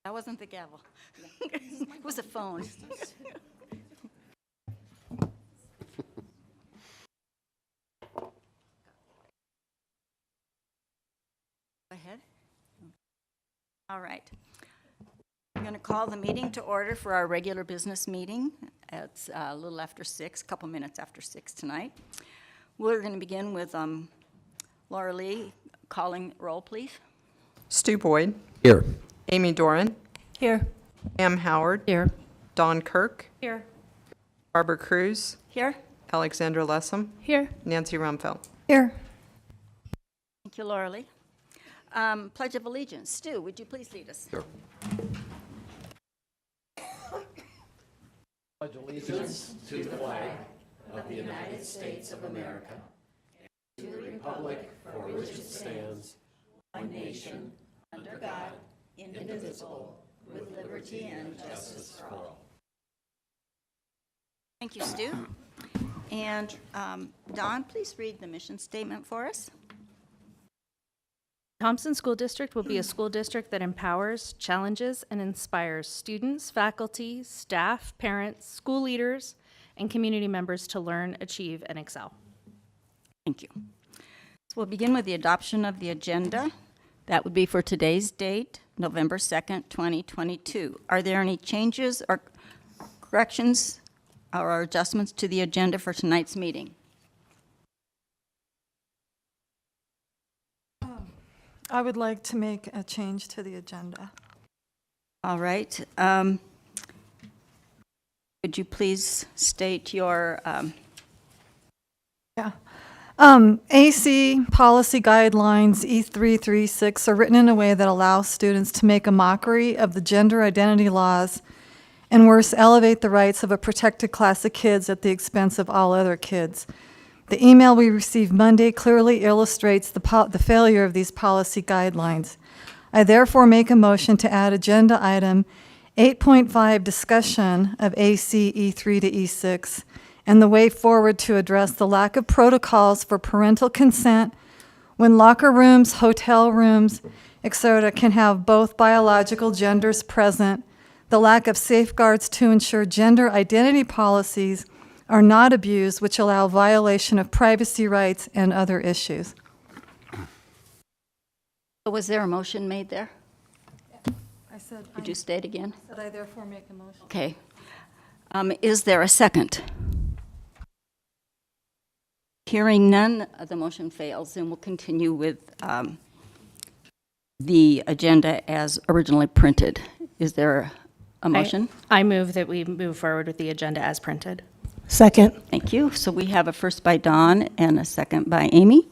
That wasn't the gavel. It was a phone. Go ahead. All right. I'm going to call the meeting to order for our regular business meeting. It's a little after 6, a couple minutes after 6 tonight. We're going to begin with Laura Lee calling roll, please. Stu Boyd. Here. Amy Doran. Here. Pam Howard. Here. Dawn Kirk. Here. Barbara Cruz. Here. Alexandra Lessem. Here. Nancy Rumfeld. Here. Thank you, Laura Lee. Pledge of Allegiance. Stu, would you please lead us? Sure. Pledge allegiance to the flag of the United States of America and to the republic for which it stands, one nation, under God, indivisible, with liberty and justice for all. Thank you, Stu. And Don, please read the mission statement for us. Thompson School District will be a school district that empowers, challenges, and inspires students, faculty, staff, parents, school leaders, and community members to learn, achieve, and excel. Thank you. So we'll begin with the adoption of the agenda. That would be for today's date, November 2nd, 2022. Are there any changes or corrections or adjustments to the agenda for tonight's meeting? I would like to make a change to the agenda. All right. Would you please state your, AC policy guidelines E336 are written in a way that allows students to make a mockery of the gender identity laws and worse, elevate the rights of a protected class of kids at the expense of all other kids. The email we received Monday clearly illustrates the failure of these policy guidelines. I therefore make a motion to add agenda item 8.5 discussion of AC E3 to E6 and the way forward to address the lack of protocols for parental consent when locker rooms, hotel rooms, etc. can have both biological genders present, the lack of safeguards to ensure gender identity policies are not abused, which allow violation of privacy rights and other issues. was there a motion made there? I said Could you state again? I therefore make a motion. Okay. Is there a second? Hearing none, the motion fails, and we'll continue with the agenda as originally printed. Is there a motion? I move that we move forward with the agenda as printed. Second. Thank you. So we have a first by Dawn and a second by Amy.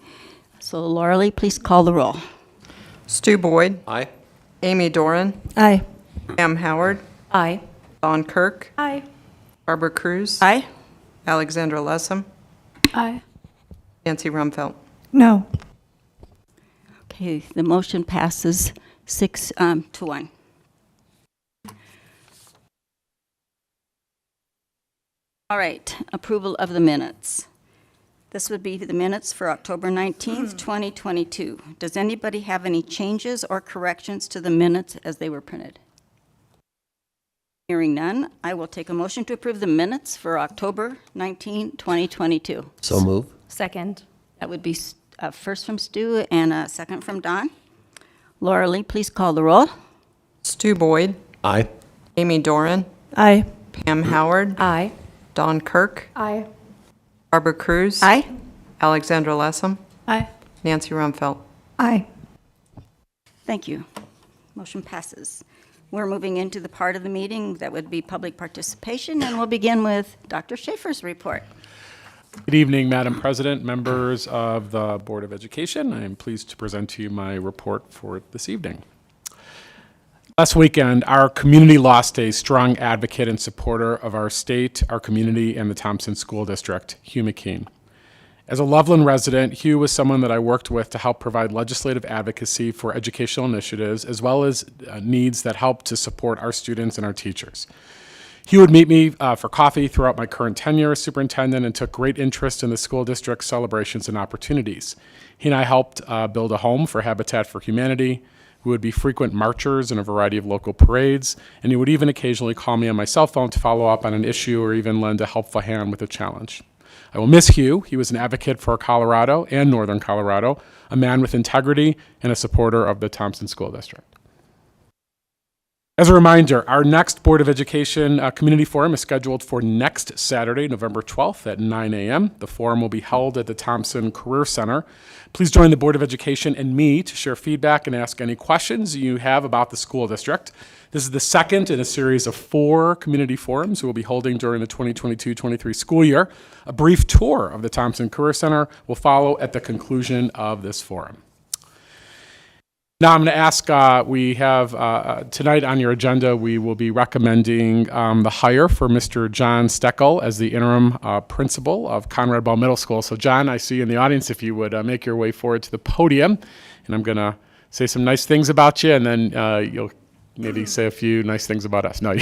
So Laura Lee, please call the roll. Stu Boyd. Aye. Amy Doran. Aye. Pam Howard. Aye. Dawn Kirk. Aye. Barbara Cruz. Aye. Alexandra Lessem. Aye. Nancy Rumfeld. No. Okay, the motion passes 6 to 1. All right, approval of the minutes. This would be the minutes for October 19th, 2022. Does anybody have any changes or corrections to the minutes as they were printed? Hearing none, I will take a motion to approve the minutes for October 19, 2022. So move. Second. That would be first from Stu and a second from Don. Laura Lee, please call the roll. Stu Boyd. Aye. Amy Doran. Aye. Pam Howard. Aye. Dawn Kirk. Aye. Barbara Cruz. Aye. Alexandra Lessem. Aye. Nancy Rumfeld. Aye. Thank you. Motion passes. We're moving into the part of the meeting that would be public participation, and we'll begin with Dr. Schaefer's report. Good evening, Madam President, members of the Board of Education. I am pleased to present to you my report for this evening. Last weekend, our community lost a strong advocate and supporter of our state, our community, and the Thompson School District, Hugh McKean. As a Loveland resident, Hugh was someone that I worked with to help provide legislative advocacy for educational initiatives, as well as needs that help to support our students and our teachers. He would meet me for coffee throughout my current tenure as superintendent and took great interest in the school district's celebrations and opportunities. He and I helped build a home for Habitat for Humanity. We would be frequent marchers in a variety of local parades, and he would even occasionally call me on my cell phone to follow up on an issue or even lend a helpful hand with a challenge. I will miss Hugh. He was an advocate for Colorado and Northern Colorado, a man with integrity and a supporter of the Thompson School District. As a reminder, our next Board of Education Community Forum is scheduled for next Saturday, November 12th at 9 a.m. The forum will be held at the Thompson Career Center. Please join the Board of Education and me to share feedback and ask any questions you have about the school district. This is the second in a series of 4 community forums we will be holding during the 2022-23 school year. A brief tour of the Thompson Career Center will follow at the conclusion of this forum. Now I'm going to ask, we have tonight on your agenda, we will be recommending the hire for Mr. John Steckel as the interim principal of Conrad Ball Middle School. So John, I see you in the audience, if you would make your way forward to the podium, and I'm going to say some nice things about you, and then you'll maybe say a few nice things about us. No,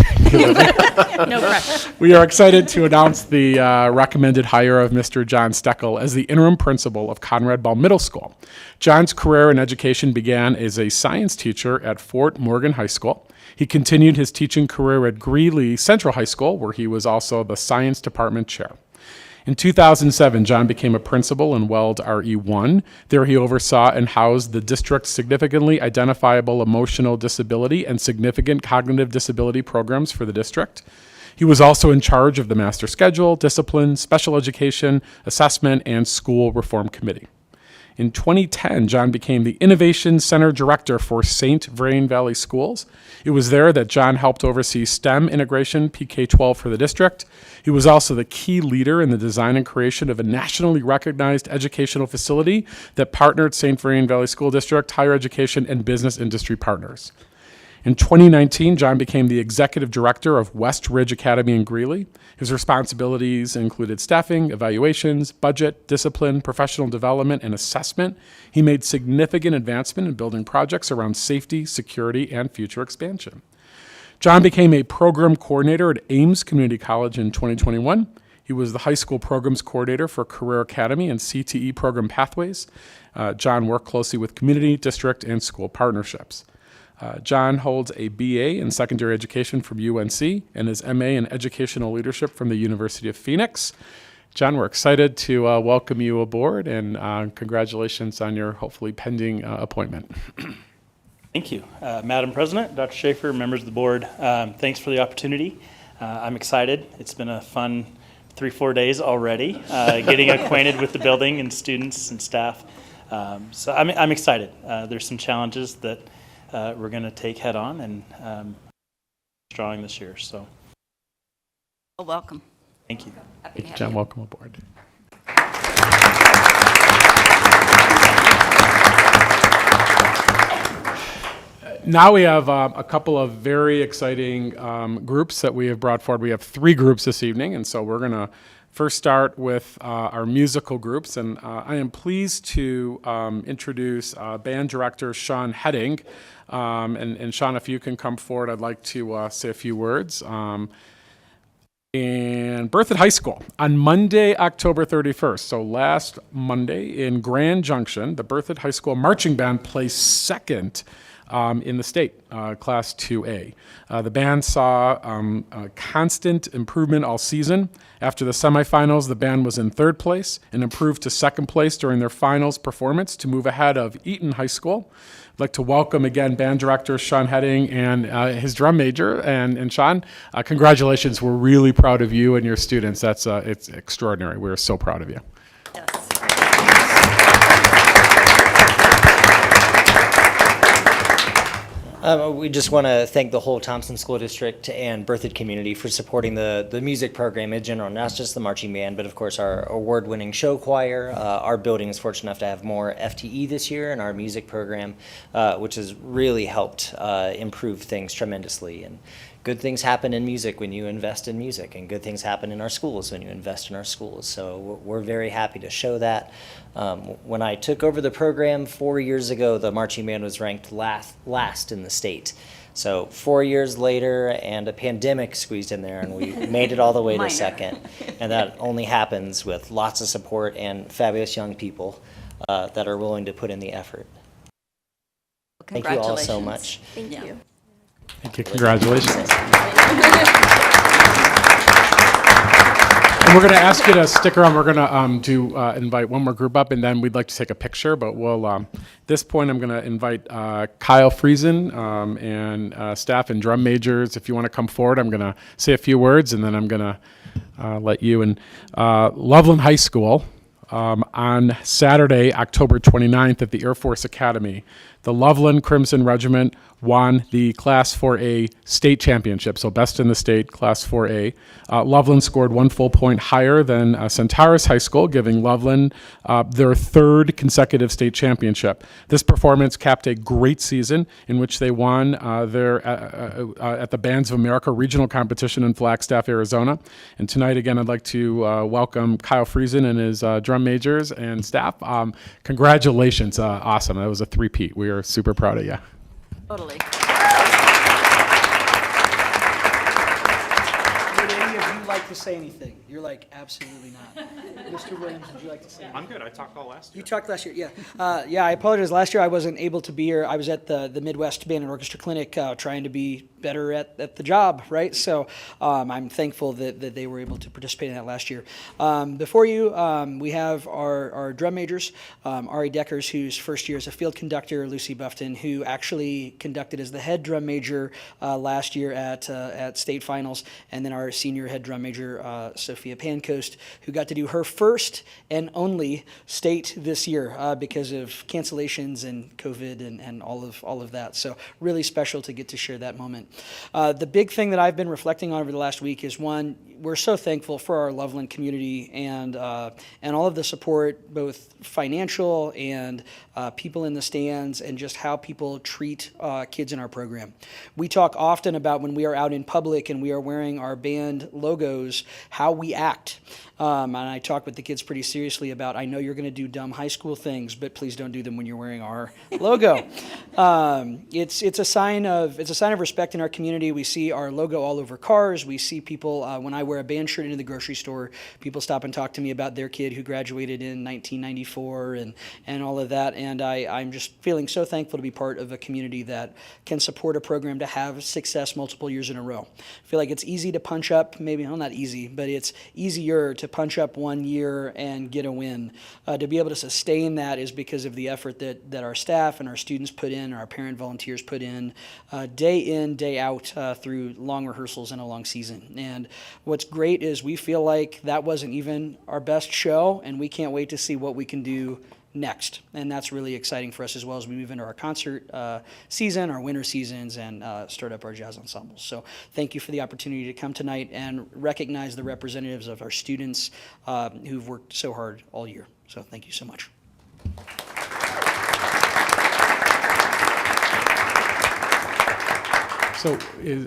No pressure. we are excited to announce the recommended hire of Mr. John Steckel as the interim principal of Conrad Ball Middle School. John's career in education began as a science teacher at Fort Morgan High School. He continued his teaching career at Greeley Central High School, where he was also the science department chair. In 2007, John became a principal in Weld RE1. There he oversaw and housed the district's significantly identifiable emotional disability and significant cognitive disability programs for the district. He was also in charge of the master schedule, discipline, special education, assessment, and school reform committee. In 2010, John became the Innovation Center Director for St. Vrain Valley Schools. It was there that John helped oversee STEM integration PK-12 for the district. He was also the key leader in the design and creation of a nationally recognized educational facility that partnered St. Vrain Valley School District, higher education, and business industry partners. In 2019, John became the executive director of West Ridge Academy in Greeley. His responsibilities included staffing, evaluations, budget, discipline, professional development, and assessment. He made significant advancement in building projects around safety, security, and future expansion. John became a program coordinator at Ames Community College in 2021. He was the high school programs coordinator for Career Academy and CTE program pathways. John worked closely with community, district, and school partnerships. John holds a BA in secondary education from UNC and his MA in educational leadership from the University of Phoenix. John, we're excited to welcome you aboard, and congratulations on your hopefully pending appointment. Thank you. Madam President, Dr. Schaefer, members of the board, thanks for the opportunity. I'm excited. It's been a fun 3-4 days already, getting acquainted with the building and students and staff. So I'm excited. There's some challenges that we're going to take head on and strong this year. So Well, welcome. thank you. Happy to have John, you. welcome aboard. Now we have a couple of very exciting groups that we have brought forward. We have 3 groups this evening, and so we're going to first start with our musical groups, and I am pleased to introduce band director Sean Heading. And Sean, if you can come forward, I'd like to say a few words. And Berthoud High School on Monday, October 31st, so last Monday in Grand Junction, the Berthoud High School Marching Band placed second in the state, Class 2A. The band saw a constant improvement all season. After the semifinals, the band was in 3rd place and improved to 2nd place during their finals performance to move ahead of Eaton High School. I'd like to welcome again band director Sean Heading and his drum major. And Sean, congratulations. We're really proud of you and your students. It's extraordinary. We're so proud of you. Yes. We just want to thank the whole Thompson School District and Berthoud community for supporting the music program in general, not just the marching band, but of course our award-winning show choir. Our building is fortunate enough to have more FTE this year in our music program, which has really helped improve things tremendously. And good things happen in music when you invest in music, and good things happen in our schools when you invest in our schools. So we're very happy to show that. When I took over the program 4 years ago, the marching band was ranked last in the state. So 4 years later, and a pandemic squeezed in there, and we made it all the way Minor. to second. And that only happens with lots of support and fabulous young people that are willing to put in the effort. Thank you all so Congratulations. much. Thank you. Thank you. Congratulations. And we're going to ask you to stick around. We're going to invite one more group up, and then we'd like to take a picture. But we'll, at this point, I'm going to invite Kyle Friesen and staff and drum majors. If you want to come forward, I'm going to say a few words, and then I'm going to let you. And Loveland High School, on Saturday, October 29th at the Air Force Academy, the Loveland Crimson Regiment won the Class 4A state championship, so best in the state, Class 4A. Loveland scored 1 full point higher than Centaurus High School, giving Loveland their third consecutive state championship. This performance capped a great season in which they won at the Bands of America regional competition in Flagstaff, Arizona. And tonight, again, I'd like to welcome Kyle Friesen and his drum majors and staff. Congratulations, awesome. That was a three-peat. We are super proud of you. Totally. Would any of you like to say anything? You're like, absolutely not. Mr. Williams, would you like to say anything? I'm good. I talked all last year. You talked last year, yeah. Yeah, I apologize. Last year I wasn't able to be here. I was at the Midwest Band and Orchestra Clinic trying to be better at the job, right? So I'm thankful that they were able to participate in that last year. Before you, we have our drum majors, Ari Deckers, whose first year as a field conductor, Lucy Buffton, who actually conducted as the head drum major last year at state finals, and then our senior head drum major, Sophia Pancoast, who got to do her first and only state this year because of cancellations and COVID and all of that. So really special to get to share that moment. The big thing that I've been reflecting on over the last week is, one, we're so thankful for our Loveland community and all of the support, both financial and people in the stands, and just how people treat kids in our program. We talk often about when we are out in public and we are wearing our band logos, how we act. And I talk with the kids pretty seriously about, I know you're going to do dumb high school things, but please don't do them when you're wearing our logo. It's a sign of respect in our community. We see our logo all over cars. We see people, when I wear a band shirt into the grocery store, people stop and talk to me about their kid who graduated in 1994 and all of that. And I'm just feeling so thankful to be part of a community that can support a program to have success multiple years in a row. I feel like it's easy to punch up, maybe, well, not easy, but it's easier to punch up one year and get a win. To be able to sustain that is because of the effort that our staff and our students put in, our parent volunteers put in, day out through long rehearsals and a long season. And what's great is we feel like that wasn't even our best show, and we can't wait to see what we can do next. And that's really exciting for us as well as we move into our concert season, our winter seasons, and start up our jazz ensembles. So thank you for the opportunity to come tonight and recognize the representatives of our students who've worked so hard all year. So thank you so much. So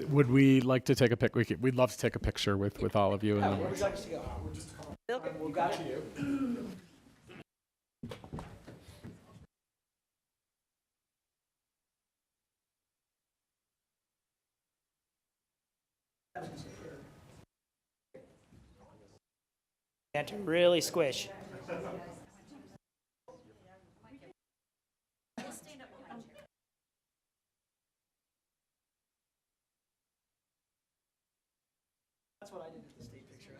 would we like to take a pic? We'd love to take a picture with all of you. Where would you like us to go? We'll got it. You have to really squish. That's what I did with the state picture.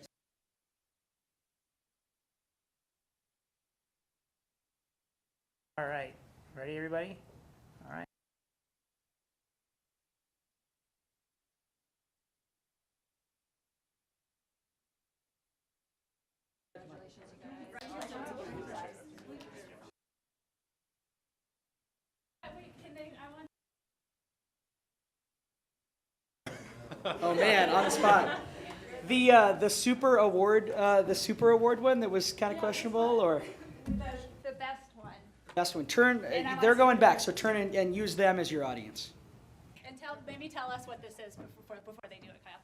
All right. Ready, everybody? All right. Oh man, on the spot. The super award one that was kind of questionable, or The best one. best one. Turn. They're going back, so turn and use them as your audience. And maybe tell us what this is before they do it, Kyle.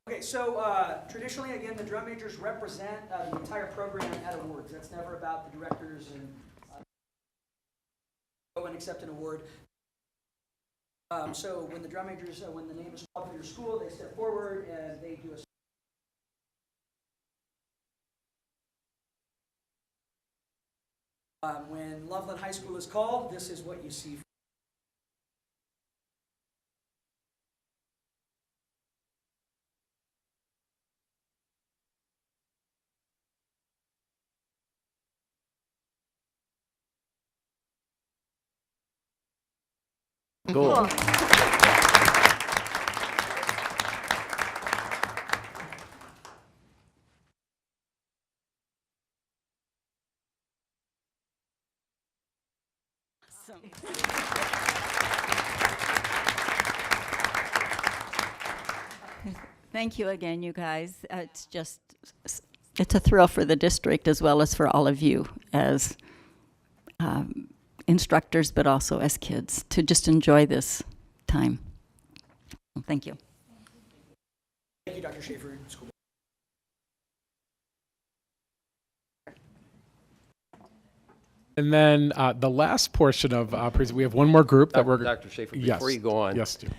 Okay, so traditionally, again, the drum majors represent the entire program at awards. That's never about the directors and go and accept an award. So when the drum majors, when the name is called for your school, they step forward and they do a when Loveland High School is called, this is what you see. Cool. Thank you again, you guys. It's a thrill for the district as well as for all of you as instructors, but also as kids, to just enjoy this time. Thank you. Thank you, Dr. Schaefer. School. And then the last portion of we have one more group that we're. Dr. Schaefer, Yes. before you go on. Yes, Stu.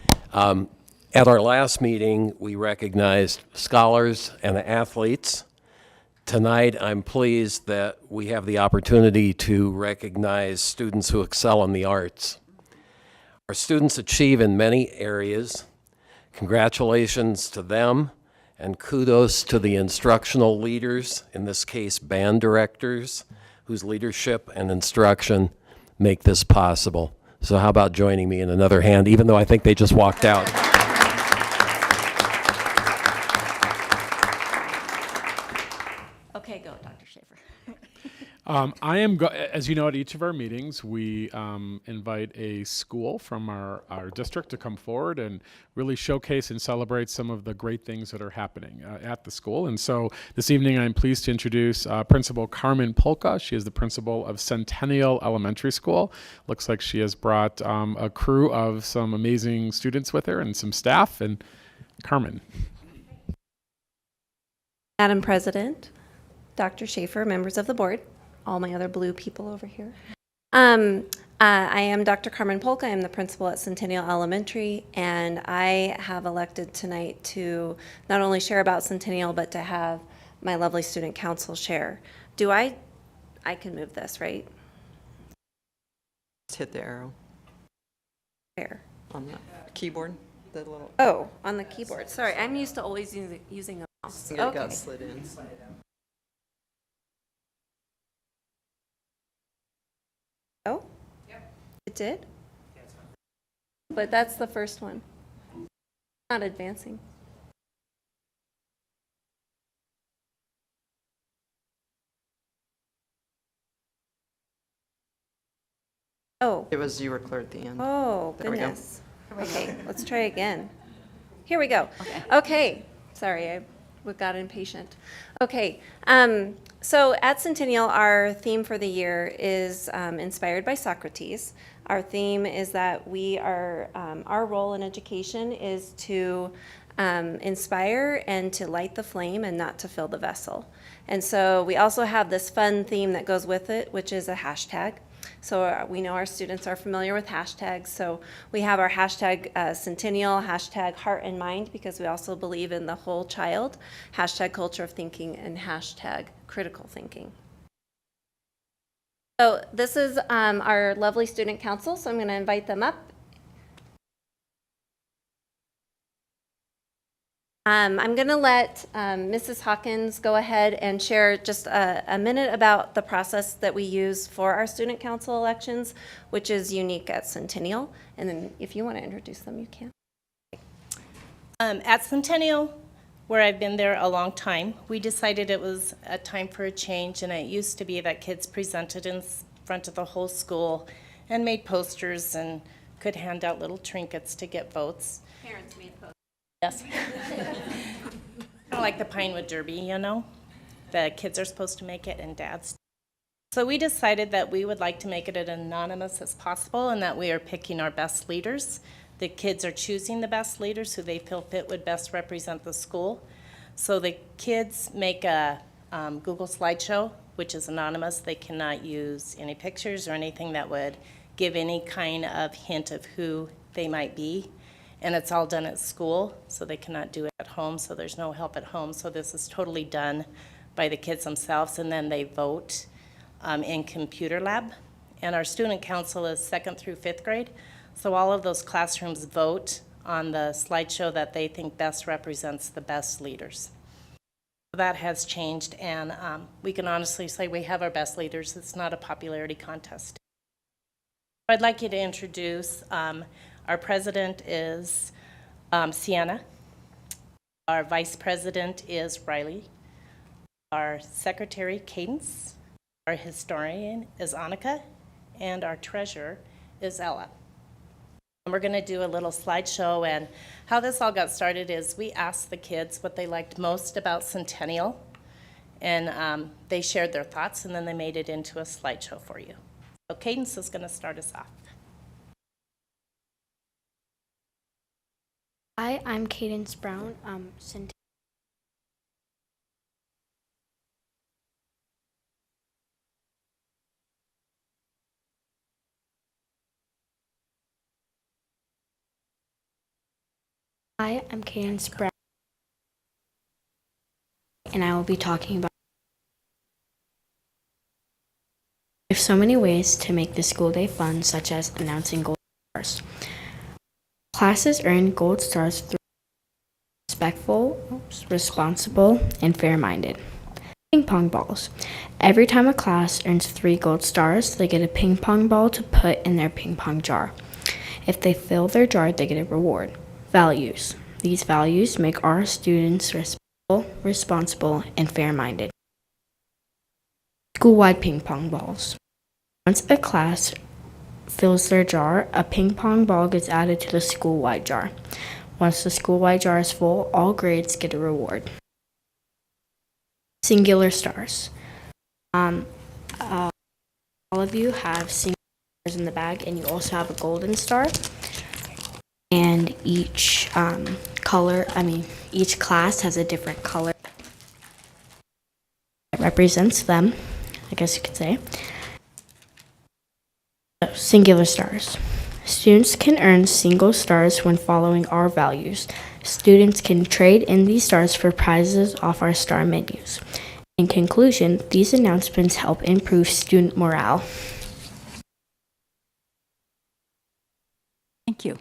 At our last meeting, we recognized scholars and athletes. Tonight, I'm pleased that we have the opportunity to recognize students who excel in the arts. Our students achieve in many areas. Congratulations to them, and kudos to the instructional leaders, in this case, band directors, whose leadership and instruction make this possible. So how about joining me in another hand, even though I think they just walked out. Okay, go, Dr. Schaefer. As you know, at each of our meetings, we invite a school from our district to come forward and really showcase and celebrate some of the great things that are happening at the school. And so this evening, I'm pleased to introduce Principal Carmen Polka. She is the principal of Centennial Elementary School. Looks like she has brought a crew of some amazing students with her and some staff. And Carmen. Madam President, Dr. Schaefer, members of the board, all my other blue people over here. I am Dr. Carmen Polka. I'm the principal at Centennial Elementary, and I have elected tonight to not only share about Centennial, but to have my lovely student council share. I can move this, right? Just hit the arrow Where? on the keyboard. The little. Oh, on the keyboard. Sorry, I'm used to always using a mouse. It got slid in. Oh? Yep. It did? But that's the first one. Not advancing. Oh. It was you were clear at the end. Oh, There we go. goodness. Okay, let's try again. Here we go. Okay. Sorry, I got impatient. Okay. So at Centennial, our theme for the year is inspired by Socrates. Our theme is that we are, our role in education is to inspire and to light the flame and not to fill the vessel. And so we also have this fun theme that goes with it, which is a hashtag. So we know our students are familiar with hashtags. So we have our hashtag Centennial, hashtag Heart and Mind, because we also believe in the whole child, hashtag Culture of Thinking, and hashtag Critical Thinking. So this is our lovely student council, so I'm going to invite them up. I'm going to let Mrs. Hawkins go ahead and share just a minute about the process that we use for our student council elections, which is unique at Centennial. And then if you want to introduce them, you can. At Centennial, where I've been there a long time, we decided it was a time for a change, and it used to be that kids presented in front of the whole school and made posters and could hand out little trinkets to get votes. Parents made posters. Yes. Kind of like the Pinewood Derby, you know? The kids are supposed to make it and dads. So we decided that we would like to make it as anonymous as possible and that we are picking our best leaders. The kids are choosing the best leaders who they feel fit would best represent the school. So the kids make a Google slideshow, which is anonymous. They cannot use any pictures or anything that would give any kind of hint of who they might be. And it's all done at school, so they cannot do it at home, so there's no help at home. So this is totally done by the kids themselves, and then they vote in computer lab. And our student council is 2nd through 5th grade, so all of those classrooms vote on the slideshow that they think best represents the best leaders. That has changed, and we can honestly say we have our best leaders. It's not a popularity contest. I'd like you to introduce Our president is Sienna. Our vice president is Riley. Our secretary, Cadence. Our historian is Annika. And our treasurer is Ella. And we're going to do a little slideshow, and how this all got started is we asked the kids what they liked most about Centennial, and they shared their thoughts, and then they made it into a slideshow for you. So Cadence is going to start us off. Hi, I'm Cadence Brown. Hi, I'm Cadence Brown, and I will be talking about. There's so many ways to make the school day fun, such as announcing gold stars. Classes earn gold stars through respectful, responsible, and fair-minded. Ping pong balls. Every time a class earns 3 gold stars, they get a ping pong ball to put in their ping pong jar. If they fill their jar, they get a reward. Values. These values make our students respectful, responsible, and fair-minded. School-wide ping pong balls. Once a class fills their jar, a ping pong ball gets added to the school-wide jar. Once the school-wide jar is full, all grades get a reward. Singular stars. All of you have singular stars in the bag, and you also have a golden star. And each each class has a different color that represents them, I guess you could say. So, singular stars. Students can earn single stars when following our values. Students can trade in these stars for prizes off our star menus. In conclusion, these announcements help improve student morale. Thank you.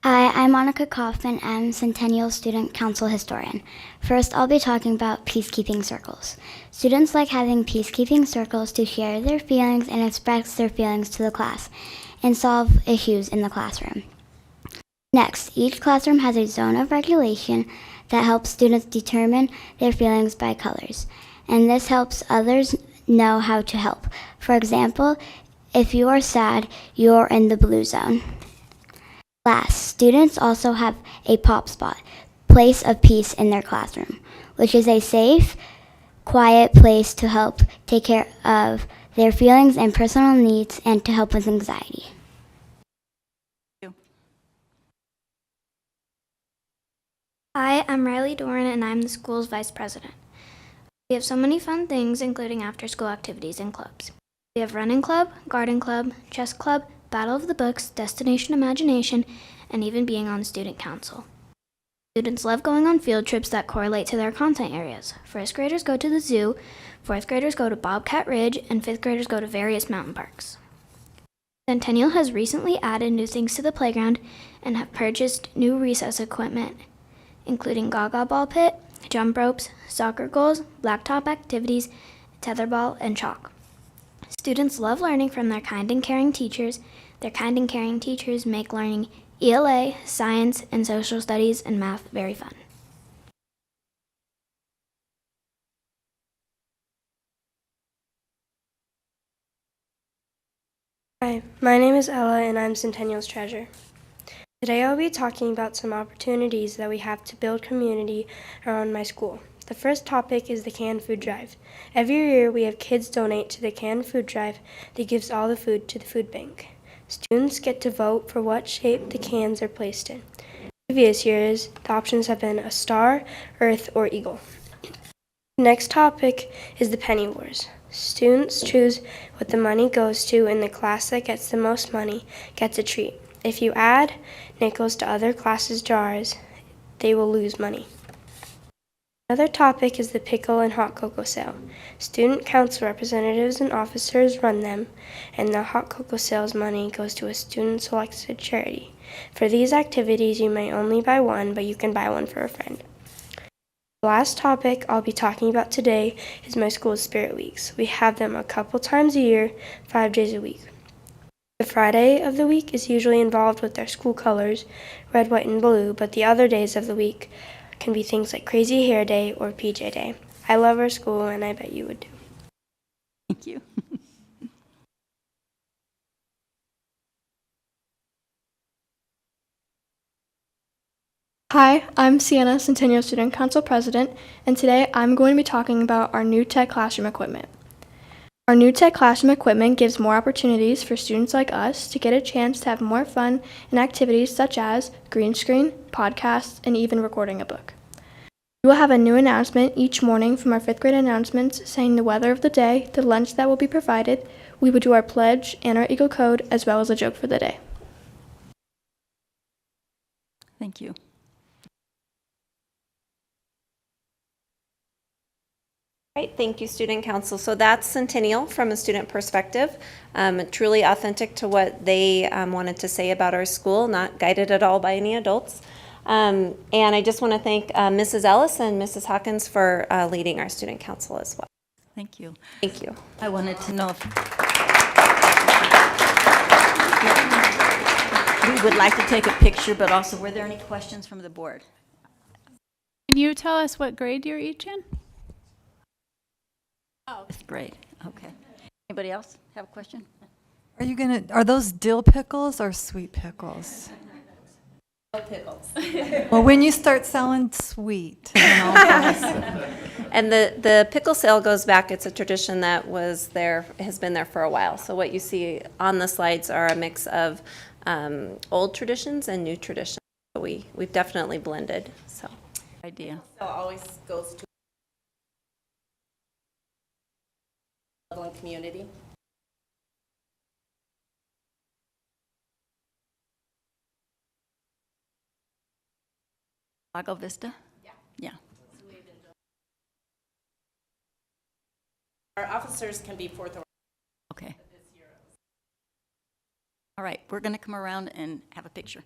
Hi, I'm Monica Kaufman. I'm Centennial Student Council Historian. First, I'll be talking about peacekeeping circles. Students like having peacekeeping circles to share their feelings and express their feelings to the class and solve issues in the classroom. Next, each classroom has a zone of regulation that helps students determine their feelings by colors, and this helps others know how to help. For example, if you are sad, you are in the blue zone. Last, students also have a pop spot, place of peace in their classroom, which is a safe, quiet place to help take care of their feelings and personal needs and to help with anxiety. Hi, I'm Riley Doran, and I'm the school's vice president. We have so many fun things, including after-school activities and clubs. We have running club, garden club, chess club, Battle of the Books, Destination Imagination, and even being on the student council. Students love going on field trips that correlate to their content areas. First graders go to the zoo, fourth graders go to Bobcat Ridge, and fifth graders go to various mountain parks. Centennial has recently added new things to the playground and have purchased new recess equipment, including Gaga Ball Pit, jump ropes, soccer goals, blacktop activities, tetherball, and chalk. Students love learning from their kind and caring teachers. Their kind and caring teachers make learning ELA, science, and social studies and math very fun. Hi, my name is Ella and I'm Centennial's treasurer. Today I'll be talking about some opportunities that we have to build community around my school. The first topic is the canned food drive. Every year we have kids donate to the canned food drive that gives all the food to the food bank. Students get to vote for what shape the cans are placed in. Previous years, the options have been a star, earth, or eagle. The next topic is the penny wars. Students choose what the money goes to, and the class that gets the most money gets a treat. If you add nickels to other classes' jars, they will lose money. Another topic is the pickle and hot cocoa sale. Student council representatives and officers run them, and the hot cocoa sales money goes to a student-selected charity. For these activities, you may only buy one, but you can buy one for a friend. The last topic I'll be talking about today is my school's Spirit Weeks. We have them a couple times a year, 5 days a week. The Friday of the week is usually involved with our school colors, red, white, and blue, but the other days of the week can be things like Crazy Hair Day or PJ Day. I love our school, and I bet you would too. Thank you. Hi, I'm Sienna, Centennial Student Council President, and today I'm going to be talking about our new tech classroom equipment. Our new tech classroom equipment gives more opportunities for students like us to get a chance to have more fun and activities such as green screen, podcasts, and even recording a book. We will have a new announcement each morning from our 5th grade announcements saying the weather of the day, the lunch that will be provided, we will do our pledge and our Eagle Code, as well as a joke for the day. Thank you. Right, thank you, Student Council. So that's Centennial from a student perspective, truly authentic to what they wanted to say about our school, not guided at all by any adults. And I just want to thank Mrs. Ellis and Mrs. Hawkins for leading our Student Council as well. Thank you. Thank you. I wanted to know if we would like to take a picture, but also were there any questions from the board? Can you tell us what grade you're each in? Oh, it's great. Okay. Anybody else have a question? Are those dill pickles or sweet pickles? Pickles. Well, when you start selling sweet, And the pickle sale goes back. It's a tradition that was there, has been there for a while. So what you see on the slides are a mix of old traditions and new traditions. So we've definitely blended. So idea. So always goes to level and community. Lago Vista? Yeah. Our officers can be fourth or Okay. All right, we're going to come around and have a picture.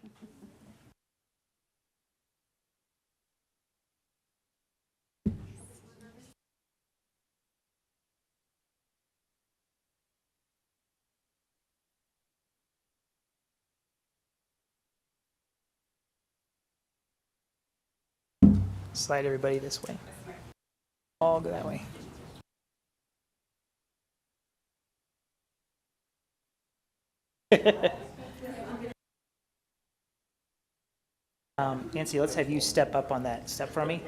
Slide everybody this way. All go that way. Nancy, let's have you step up on that. Step for me.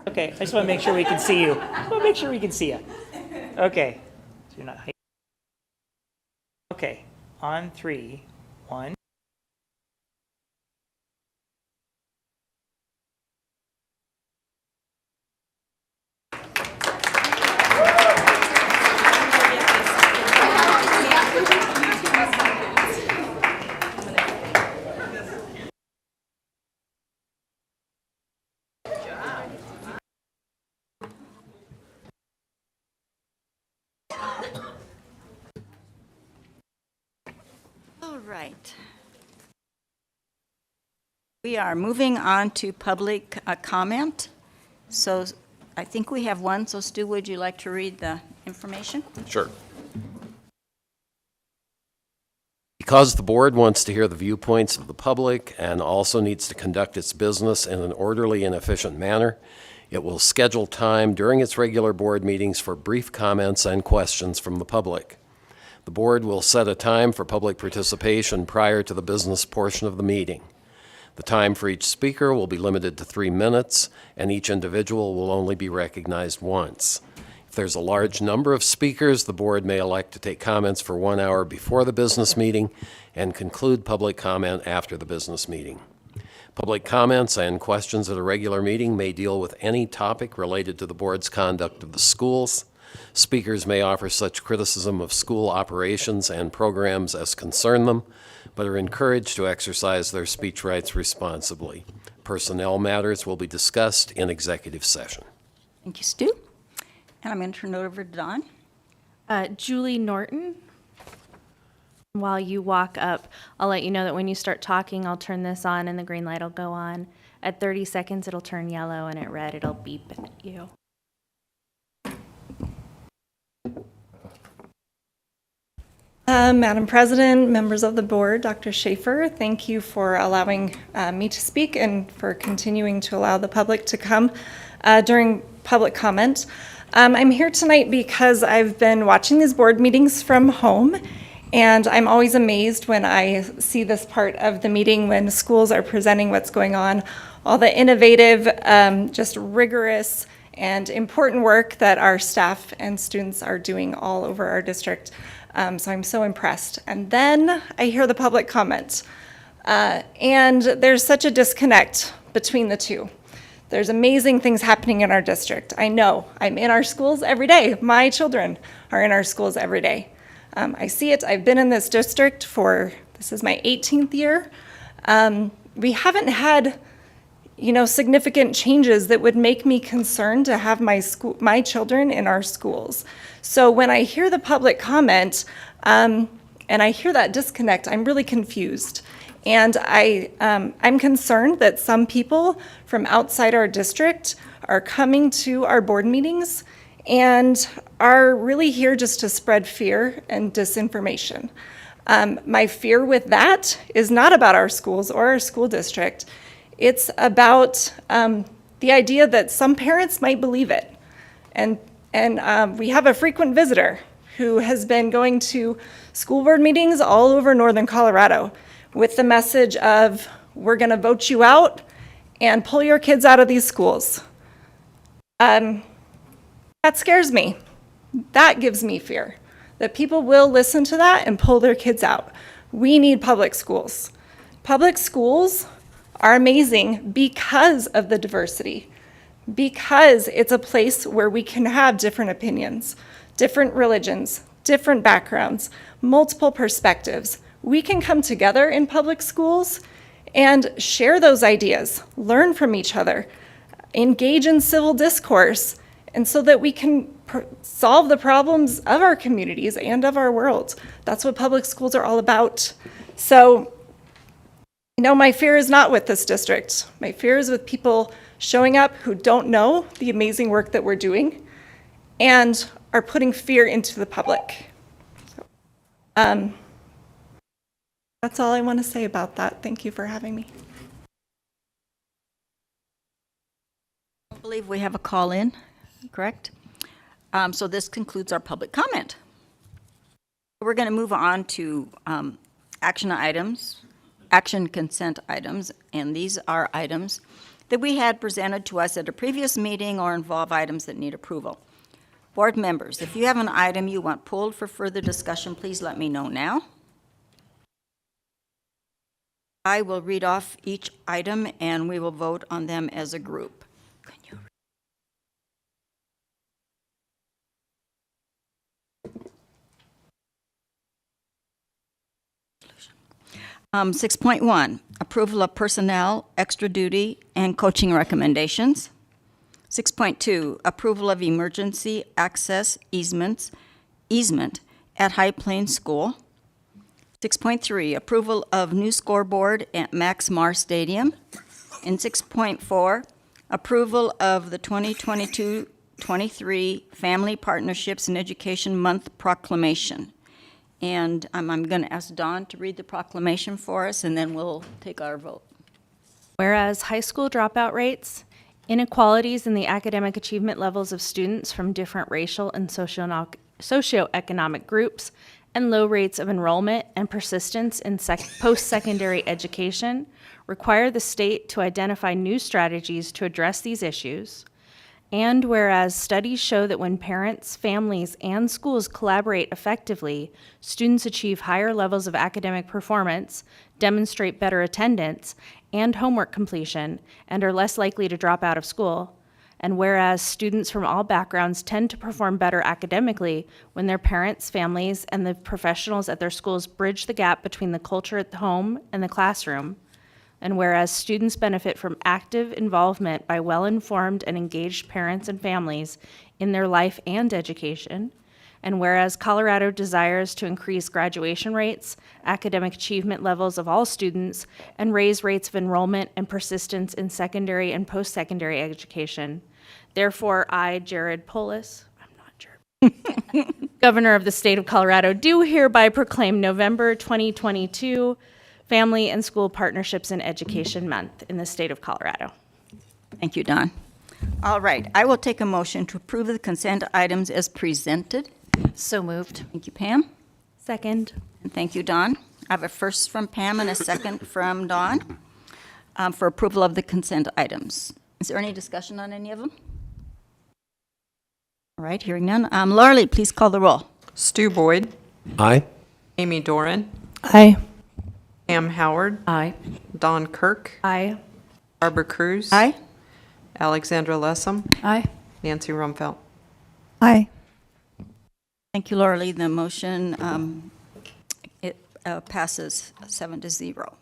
Okay, I just want to make sure we can see you. I want to make sure we can see you. Okay. So you're not. Okay. On 3. 1. All right. We are moving on to public comment. So I think we have one. So Stu, would you like to read the information? Sure. Because the board wants to hear the viewpoints of the public and also needs to conduct its business in an orderly and efficient manner, it will schedule time during its regular board meetings for brief comments and questions from the public. The board will set a time for public participation prior to the business portion of the meeting. The time for each speaker will be limited to 3 minutes, and each individual will only be recognized once. If there's a large number of speakers, the board may elect to take comments for 1 hour before the business meeting and conclude public comment after the business meeting. Public comments and questions at a regular meeting may deal with any topic related to the board's conduct of the schools. Speakers may offer such criticism of school operations and programs as concern them, but are encouraged to exercise their speech rights responsibly. Personnel matters will be discussed in executive session. Thank you, Stu. And I'm going to turn it over to Dawn. Julie Norton. While you walk up, I'll let you know that when you start talking, I'll turn this on and the green light will go on. At 30 seconds, it'll turn yellow, and at red, it'll beep at you. Madam President, members of the board, Dr. Schaefer, thank you for allowing me to speak and for continuing to allow the public to come during public comment. I'm here tonight because I've been watching these board meetings from home, and I'm always amazed when I see this part of the meeting when schools are presenting what's going on, all the innovative, just rigorous and important work that our staff and students are doing all over our district. So I'm so impressed. And then I hear the public comment. And there's such a disconnect between the two. There's amazing things happening in our district. I know. I'm in our schools every day. My children are in our schools every day. I see it. I've been in this district for, this is my 18th year. We haven't had, significant changes that would make me concerned to have my children in our schools. So when I hear the public comment, and I hear that disconnect, I'm really confused. And I'm concerned that some people from outside our district are coming to our board meetings and are really here just to spread fear and disinformation. My fear with that is not about our schools or our school district. It's about the idea that some parents might believe it. And we have a frequent visitor who has been going to school board meetings all over northern Colorado with the message of, we're going to vote you out and pull your kids out of these schools. That scares me. That gives me fear, that people will listen to that and pull their kids out. We need public schools. Public schools are amazing because of the diversity, because it's a place where we can have different opinions, different religions, different backgrounds, multiple perspectives. We can come together in public schools and share those ideas, learn from each other, engage in civil discourse, and so that we can solve the problems of our communities and of our world. That's what public schools are all about. So, my fear is not with this district. My fear is with people showing up who don't know the amazing work that we're doing and are putting fear into the public. So, that's all I want to say about that. Thank you for having me. I believe we have a call in, correct? So this concludes our public comment. We're going to move on to action consent items, and these are items that we had presented to us at a previous meeting or involve items that need approval. Board members, if you have an item you want pulled for further discussion, please let me know now. I will read off each item and we will vote on them as a group. 6.1, approval of personnel, extra duty, and coaching recommendations. 6.2, approval of emergency access easement at High Plains School. 6.3, approval of new scoreboard at Max Marr Stadium. And 6.4, approval of the 2022-23 Family Partnerships in Education Month proclamation. And I'm going to ask Dawn to read the proclamation for us, and then we'll take our vote. Whereas high school dropout rates, inequalities in the academic achievement levels of students from different racial and socioeconomic groups, and low rates of enrollment and persistence in post-secondary education require the state to identify new strategies to address these issues. And whereas studies show that when parents, families, and schools collaborate effectively, students achieve higher levels of academic performance, demonstrate better attendance and homework completion, and are less likely to drop out of school. And whereas students from all backgrounds tend to perform better academically when their parents, families, and the professionals at their schools bridge the gap between the culture at home and the classroom. And whereas students benefit from active involvement by well-informed and engaged parents and families in their life and education, And whereas Colorado desires to increase graduation rates, academic achievement levels of all students, and raise rates of enrollment and persistence in secondary and post-secondary education, therefore I, Jared Polis, Governor of the State of Colorado, do hereby proclaim November 2022 Family and School Partnerships in Education Month in the state of Colorado. Thank you, Don. All right, I will take a motion to approve the consent items as presented. So moved. Thank you, Pam. Second. And thank you, Don. I have a first from Pam and a second from Don for approval of the consent items. Is there any discussion on any of them? All right, hearing none. Laura, please call the roll. Stu Boyd, Aye. Amy Doran, Aye. Pam Howard, Aye. Don Kirk, Aye. Barbara Cruz, Aye. Alexandra Lessem, Aye. Nancy Rumfeld. Aye. Thank you, Laura. The motion passes 7-0.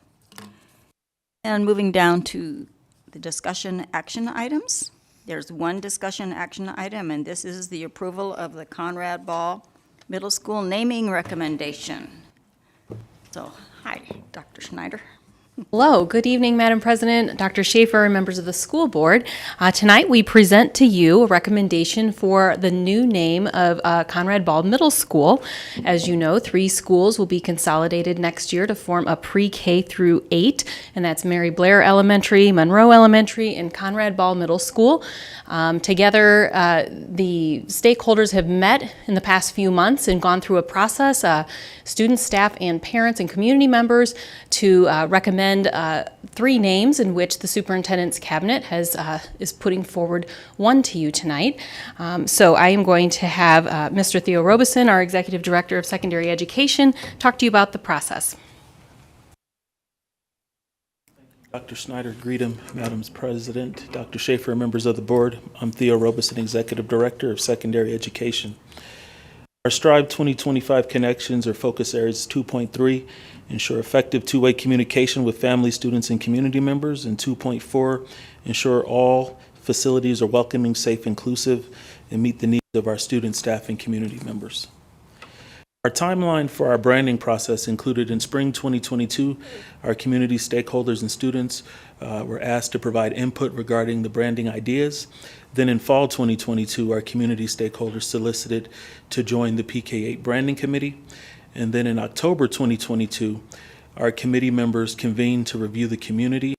And moving down to the discussion action items. There's one discussion action item, and this is the approval of the Conrad Ball Middle School naming recommendation. So, hi, Dr. Schneider. Hello, good evening, Madam President, Dr. Schaefer, and members of the school board. Tonight we present to you a recommendation for the new name of Conrad Ball Middle School. As you know, 3 schools will be consolidated next year to form a pre-K through 8, and that's Mary Blair Elementary, Monroe Elementary, and Conrad Ball Middle School. Together, the stakeholders have met in the past few months and gone through a process, students, staff, and parents and community members, to recommend 3 names in which the superintendent's cabinet is putting forward one to you tonight. So I am going to have Mr. Theo Robeson, our Executive Director of Secondary Education, talk to you about the process. Dr. Snyder, Greetum, Madam President, Dr. Schaefer, members of the board. I'm Theo Robeson, Executive Director of Secondary Education. Our Strive 2025 connections or focus areas 2.3, ensure effective two-way communication with family, students, and community members, and 2.4, ensure all facilities are welcoming, safe, inclusive, and meet the needs of our students, staff, and community members. Our timeline for our branding process included in spring 2022, our community stakeholders and students were asked to provide input regarding the branding ideas. Then in fall 2022, our community stakeholders solicited to join the PK8 Branding Committee. And then in October 2022, our committee members convened to review the community,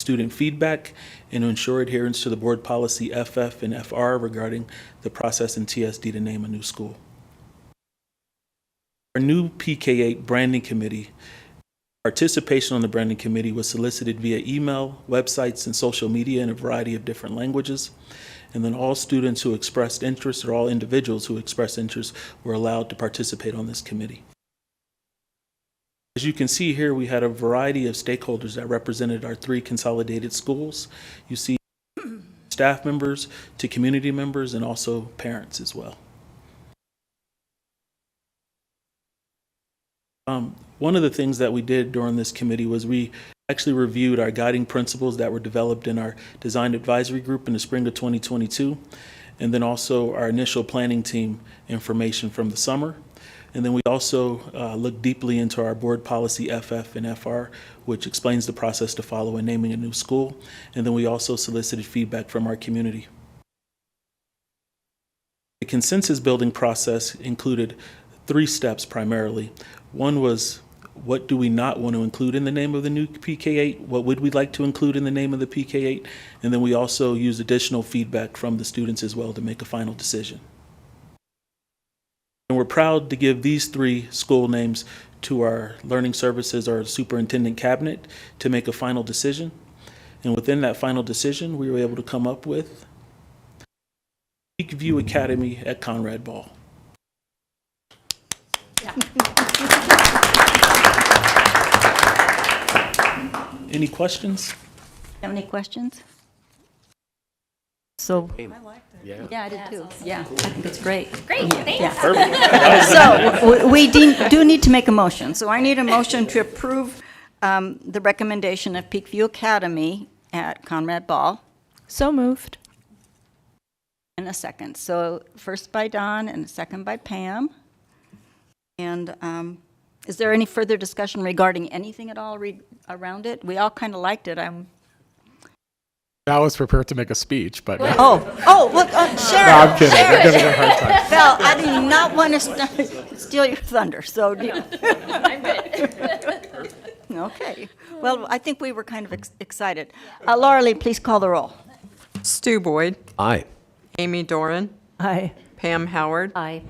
student feedback, and to ensure adherence to the board policy FF and FR regarding the process in TSD to name a new school. Our new PK8 Branding Committee, participation on the Branding Committee was solicited via email, websites, and social media in a variety of different languages. And then all students who expressed interest, or all individuals who expressed interest, were allowed to participate on this committee. As you can see here, we had a variety of stakeholders that represented our 3 consolidated schools. You see staff members to community members and also parents as well. One of the things that we did during this committee was we actually reviewed our guiding principles that were developed in our design advisory group in the spring of 2022, and then also our initial planning team information from the summer. And then we also looked deeply into our board policy FF and FR, which explains the process to follow in naming a new school. And then we also solicited feedback from our community. The consensus building process included 3 steps primarily. One was, what do we not want to include in the name of the new PK8? What would we like to include in the name of the PK8? And then we also used additional feedback from the students as well to make a final decision. And we're proud to give these 3 school names to our learning services, our superintendent cabinet, to make a final decision. And within that final decision, we were able to come up with Peakview Academy at Conrad Ball. Any questions? Have any questions? So, Yeah. I did too. Yeah, I think it's great. Great, thanks. Yeah. So we do need to make a motion. So I need a motion to approve the recommendation of Peakview Academy at Conrad Ball. So moved. And a second. So first by Don and a second by Pam. And is there any further discussion regarding anything at all around it? We all kind of liked it. I was prepared to make a speech, but Look, Sharon. No, I'm kidding. You're giving her a hard time. Phil, I do not want to steal your thunder, so. I'm good. Okay. Well, I think we were kind of excited. Laura Lee, please call the roll. Stu Boyd. Aye. Amy Doran. Aye. Pam Howard. Aye.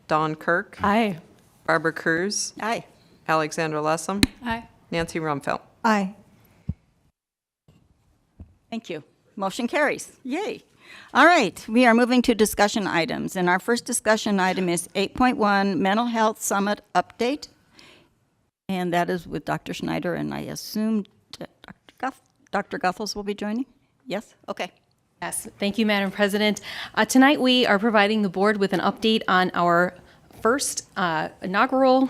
Don Kirk. Aye. Barbara Cruz. Aye. Alexandra Lessem. Aye. Nancy Rumpfelt. Aye. Thank you. Motion carries. Yay. All right, we are moving to discussion items, and our first discussion item is 8.1 Mental Health Summit Update, and that is with Dr. Schneider, and I assume that Dr. Guthels will be joining? Yes? Okay. Yes, thank you, Madam President. Tonight, we are providing the board with an update on our first inaugural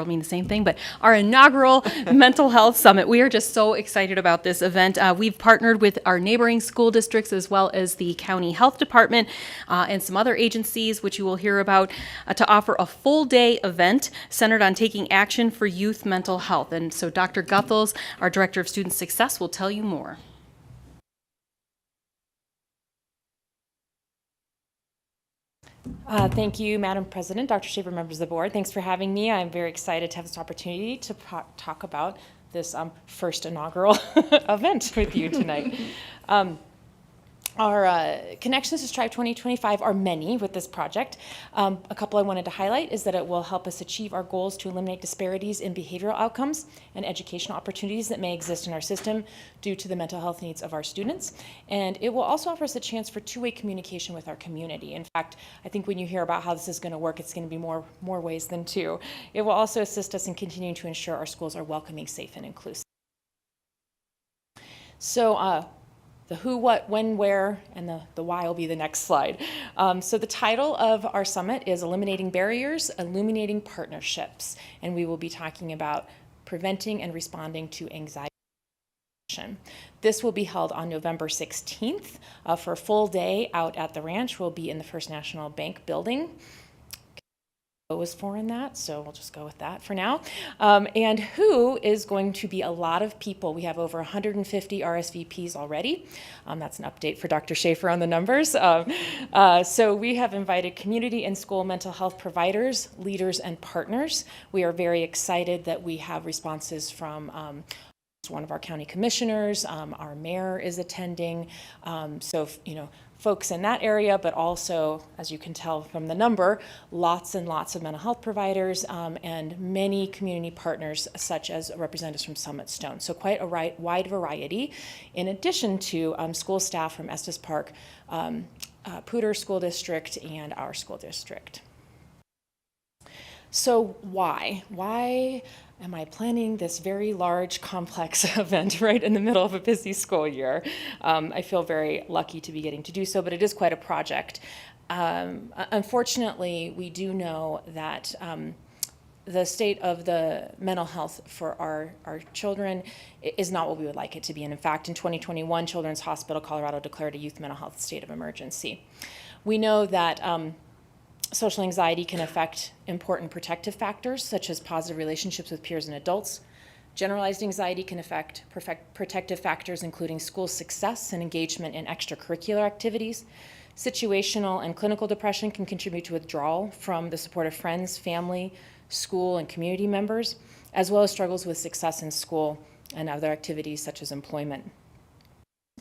mean the same thing, but our inaugural Mental Health Summit. We are just so excited about this event. We've partnered with our neighboring school districts as well as the county health department and some other agencies, which you will hear about, to offer a full-day event centered on taking action for youth mental health. And so Dr. Guthels, our Director of Student Success, will tell you more. Thank you, Madam President, Dr. Shaver, members of the board. Thanks for having me. I'm very excited to have this opportunity to talk about this first inaugural event with you tonight. Our connections to Strive 2025 are many with this project. A couple I wanted to highlight is that it will help us achieve our goals to eliminate disparities in behavioral outcomes and educational opportunities that may exist in our system due to the mental health needs of our students. And it will also offer us a chance for two-way communication with our community. In fact, I think when you hear about how this is going to work, it's going to be more ways than two. It will also assist us in continuing to ensure our schools are welcoming, safe, and inclusive. So, the who, what, when, where, and the why will be the next slide. So the title of our summit is Eliminating Barriers, Illuminating Partnerships, and we will be talking about preventing and responding to anxiety. This will be held on November 16th for a full day out at the ranch. We'll be in the First National Bank building. Was for in that, so we'll just go with that for now. And who is going to be a lot of people. We have over 150 RSVPs already. That's an update for Dr. Schaefer on the numbers. So we have invited community and school mental health providers, leaders, and partners. We are very excited that we have responses from one of our county commissioners, our mayor is attending. So, folks in that area, but also, as you can tell from the number, lots and lots of mental health providers and many community partners, such as representatives from Summit Stone. So quite a wide variety, in addition to school staff from Estes Park, Poudre School District, and our school district. So why? Why am I planning this very large, complex event right in the middle of a busy school year? I feel very lucky to be getting to do so, but it is quite a project. Unfortunately, we do know that the state of the mental health for our children is not what we would like it to be. And in fact, in 2021, Children's Hospital Colorado declared a youth mental health state of emergency. We know that social anxiety can affect important protective factors, such as positive relationships with peers and adults. Generalized anxiety can affect protective factors, including school success and engagement in extracurricular activities. Situational and clinical depression can contribute to withdrawal from the support of friends, family, school, and community members, as well as struggles with success in school and other activities such as employment.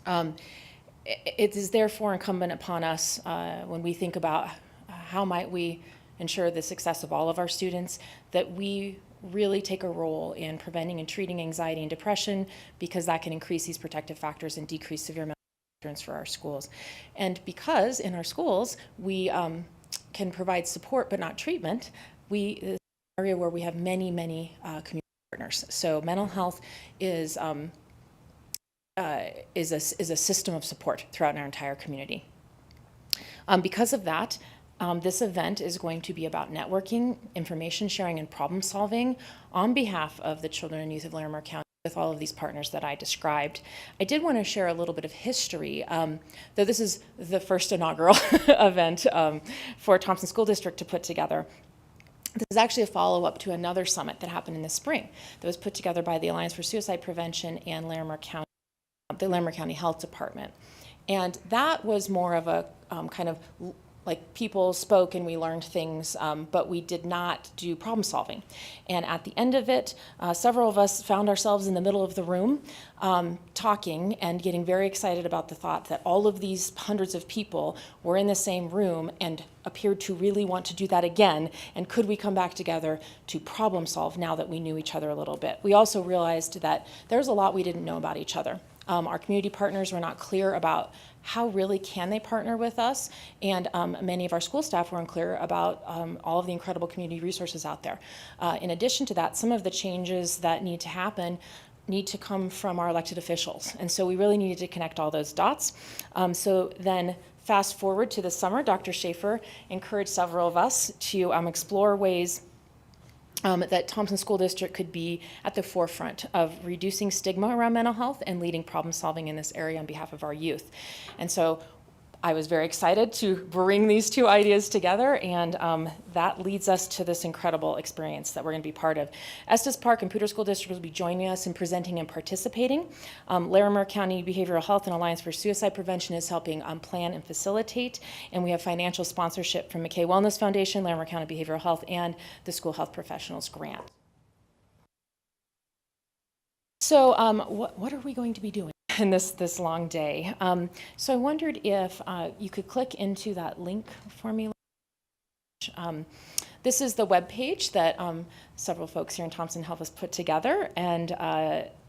It is therefore incumbent upon us when we think about how might we ensure the success of all of our students, that we really take a role in preventing and treating anxiety and depression, because that can increase these protective factors and decrease severe mental health concerns for our schools. And because in our schools we can provide support but not treatment, it's an area where we have many community partners. So mental health is a system of support throughout our entire community. Because of that, this event is going to be about networking, information sharing, and problem solving on behalf of the children and youth of Larimer County with all of these partners that I described. I did want to share a little bit of history, though this is the first inaugural event for Thompson School District to put together. This is actually a follow-up to another summit that happened in the spring that was put together by the Alliance for Suicide Prevention and the Larimer County Health Department. And that was more of a kind of like people spoke and we learned things, but we did not do problem solving. And at the end of it, several of us found ourselves in the middle of the room talking and getting very excited about the thought that all of these hundreds of people were in the same room and appeared to really want to do that again. And could we come back together to problem solve now that we knew each other a little bit? We also realized that there's a lot we didn't know about each other. Our community partners were not clear about how really can they partner with us, and many of our school staff were unclear about all of the incredible community resources out there. In addition to that, some of the changes that need to happen need to come from our elected officials, and so we really needed to connect all those dots. So then fast forward to the summer, Dr. Schaefer encouraged several of us to explore ways that Thompson School District could be at the forefront of reducing stigma around mental health and leading problem solving in this area on behalf of our youth. And so I was very excited to bring these two ideas together, and that leads us to this incredible experience that we're going to be part of. Estes Park and Poudre School District will be joining us in presenting and participating. Larimer County Behavioral Health and Alliance for Suicide Prevention is helping plan and facilitate, and we have financial sponsorship from McKay Wellness Foundation, Larimer County Behavioral Health, and the School Health Professionals Grant. So what are we going to be doing in this long day? So I wondered if you could click into that link for me. This is the web page that several folks here in Thompson helped us put together, and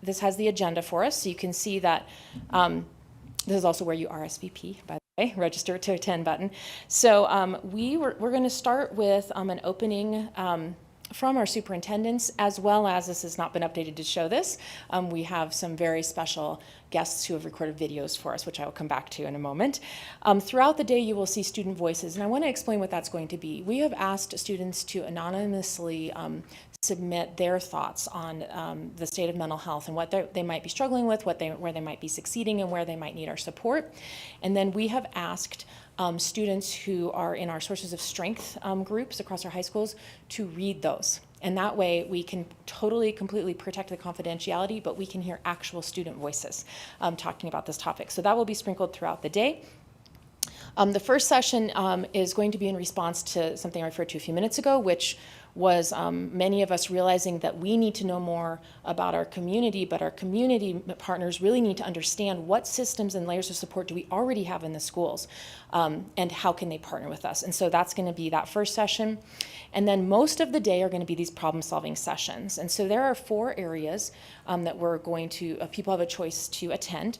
this has the agenda for us. So you can see that this is also where you RSVP, by the way, register to attend button. So we're going to start with an opening from our superintendents, as well as, this has not been updated to show this, we have some very special guests who have recorded videos for us, which I will come back to in a moment. Throughout the day, you will see student voices, and I want to explain what that's going to be. We have asked students to anonymously submit their thoughts on the state of mental health and what they might be struggling with, where they might be succeeding, and where they might need our support. And then we have asked students who are in our sources of strength groups across our high schools to read those. And that way we can completely protect the confidentiality, but we can hear actual student voices talking about this topic. So that will be sprinkled throughout the day. The first session is going to be in response to something I referred to a few minutes ago, which was many of us realizing that we need to know more about our community, but our community partners really need to understand what systems and layers of support do we already have in the schools, and how can they partner with us. And so that's going to be that first session. And then most of the day are going to be these problem-solving sessions. And so there are 4 areas that we're going to, people have a choice to attend.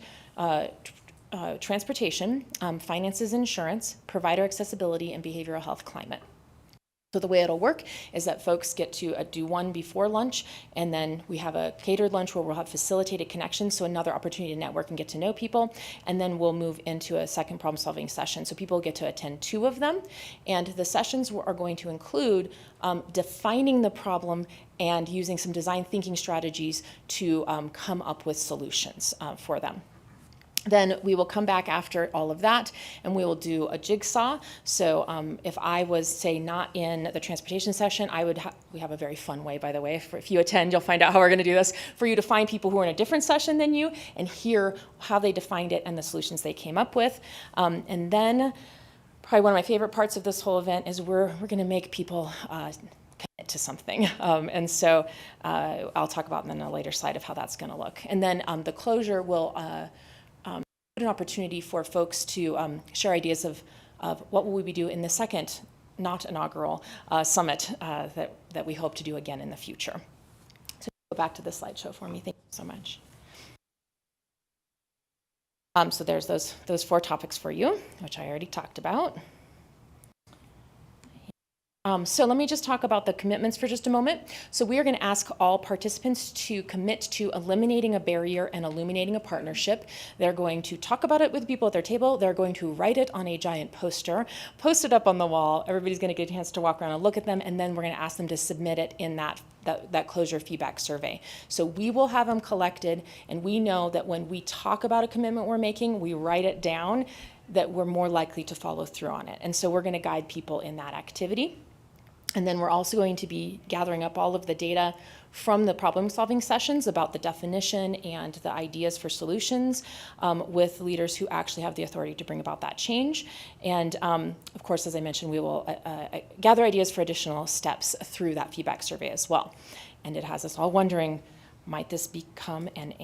Transportation, finances, insurance, provider accessibility, and behavioral health climate. So the way it'll work is that folks get to do one before lunch, and then we have a catered lunch where we'll have facilitated connections, so another opportunity to network and get to know people, and then we'll move into a second problem-solving session. So people get to attend 2 of them, and the sessions are going to include defining the problem and using some design thinking strategies to come up with solutions for them. Then we will come back after all of that, and we will do a jigsaw. So if I was, say, not in the transportation session, we have a very fun way, by the way. If you attend, you'll find out how we're going to do this, for you to find people who are in a different session than you and hear how they defined it and the solutions they came up with. And then probably one of my favorite parts of this whole event is we're going to make people commit to something. And so I'll talk about then a later slide of how that's going to look. And then the closure will an opportunity for folks to share ideas of what will we do in the second, not inaugural, summit that we hope to do again in the future. So go back to the slideshow for me. Thank you so much. So there's those 4 topics for you, which I already talked about. So let me just talk about the commitments for just a moment. So we are going to ask all participants to commit to eliminating a barrier and illuminating a partnership. They're going to talk about it with people at their table. They're going to write it on a giant poster, post it up on the wall. Everybody's going to get a chance to walk around and look at them, and then we're going to ask them to submit it in that closure feedback survey. So we will have them collected, and we know that when we talk about a commitment we're making, we write it down, that we're more likely to follow through on it. And so we're going to guide people in that activity. And then we're also going to be gathering up all of the data from the problem-solving sessions about the definition and the ideas for solutions with leaders who actually have the authority to bring about that change. And of course, as I mentioned, we will gather ideas for additional steps through that feedback survey as well. And it has us all wondering, might this become an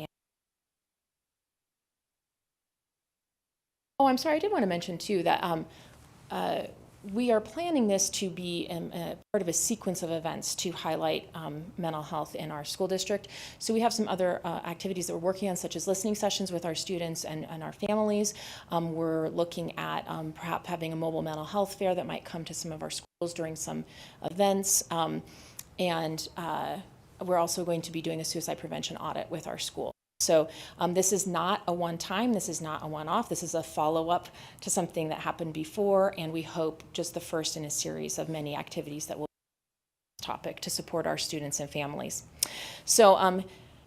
Oh, I'm sorry, I did want to mention too that we are planning this to be part of a sequence of events to highlight mental health in our school district. So we have some other activities that we're working on, such as listening sessions with our students and our families. We're looking at perhaps having a mobile mental health fair that might come to some of our schools during some events. And we're also going to be doing a suicide prevention audit with our school. So this is not a one-time, this is not a one-off, this is a follow-up to something that happened before, and we hope just the first in a series of many activities that will be this topic to support our students and families. So I'm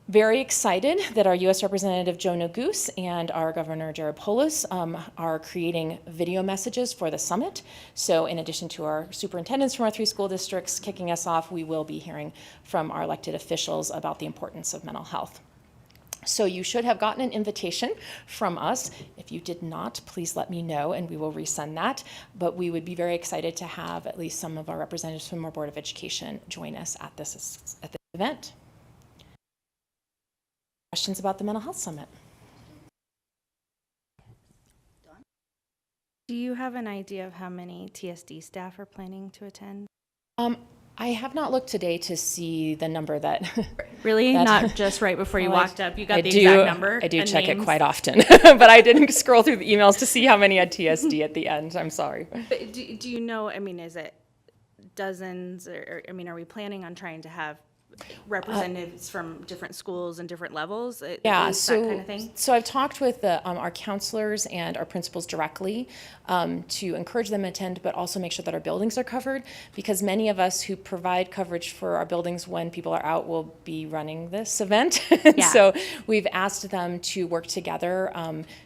very excited that our U.S. Representative Joe Neguse and our Governor Jared Polis are creating video messages for the summit. So in addition to our superintendents from our 3 school districts kicking us off, we will be hearing from our elected officials about the importance of mental health. So you should have gotten an invitation from us. If you did not, please let me know and we will resend that. But we would be very excited to have at least some of our representatives from our Board of Education join us at this event. Questions about the Mental Health Summit? Do you have an idea of how many TSD staff are planning to attend? I have not looked today to see the number that... Really? Not just right before you walked up? You got the exact number? I do and check names? it quite often, but I didn't scroll through the emails to see how many had TSD at the end. I'm sorry. But do you know, I mean, is it dozens, or I mean, are we planning on trying to have representatives from different schools and different levels? Yeah, that kind of thing? So I've talked with our counselors and our principals directly to encourage them to attend, but also make sure that our buildings are covered, because many of us who provide coverage for our buildings when people are out will be running this event. Yeah. So we've asked them to work together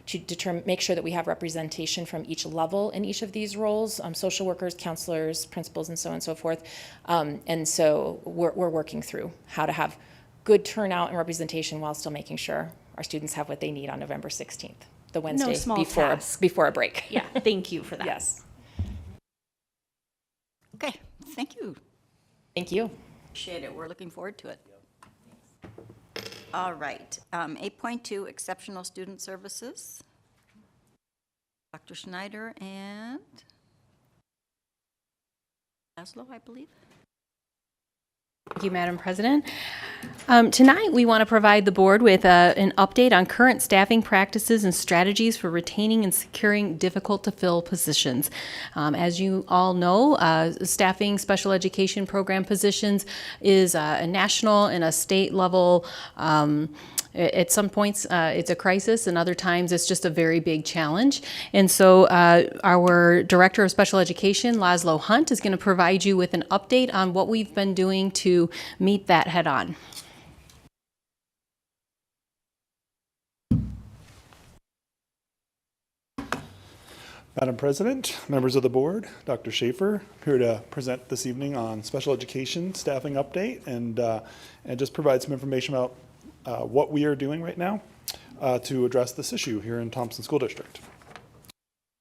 to make sure that we have representation from each level in each of these roles, social workers, counselors, principals, and so on and so forth. And so we're working through how to have good turnout and representation while still making sure our students have what they need on November 16th, the Wednesday before a break. Yeah, thank you for that. Yes. Okay, thank you. Thank you. Appreciate it. We're looking forward to it. All right, 8.2, exceptional student services. Dr. Schneider and Laszlo, I believe. Thank you, Madam President. Tonight, we want to provide the board with an update on current staffing practices and strategies for retaining and securing difficult-to-fill positions. As you all know, staffing special education program positions is a national and a state level. At some points, it's a crisis, and other times it's just a very big challenge. And so our Director of Special Education, Laszlo Hunt, is going to provide you with an update on what we've been doing to meet that head on. Madam President, members of the board, Dr. Schaefer, here to present this evening on special education staffing update and just provide some information about what we are doing right now to address this issue here in Thompson School District.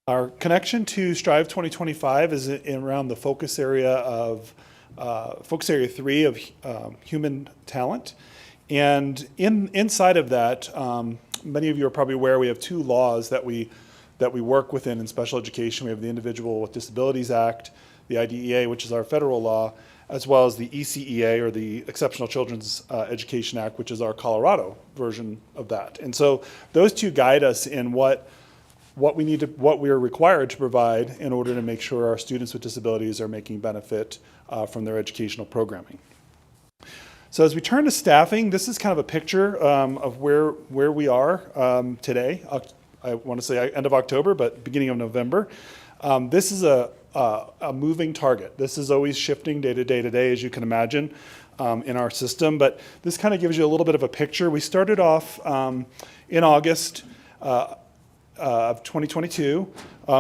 Our connection to Strive 2025 is around the focus area of focus area 3 of human talent, and inside of that, many of you are probably aware we have 2 laws that we work within in special education. We have the Individual with Disabilities Act, the IDEA, which is our federal law, as well as the ECEA, or the Exceptional Children's Education Act, which is our Colorado version of that. And so those 2 guide us in what what we are required to provide in order to make sure our students with disabilities are making benefit from their educational programming. So as we turn to staffing, this is kind of a picture of where we are today. I want to say end of October, but beginning of November. This is a moving target. This is always shifting day to day, as you can imagine, in our system. But this kind of gives you a little bit of a picture. We started off in August of 2022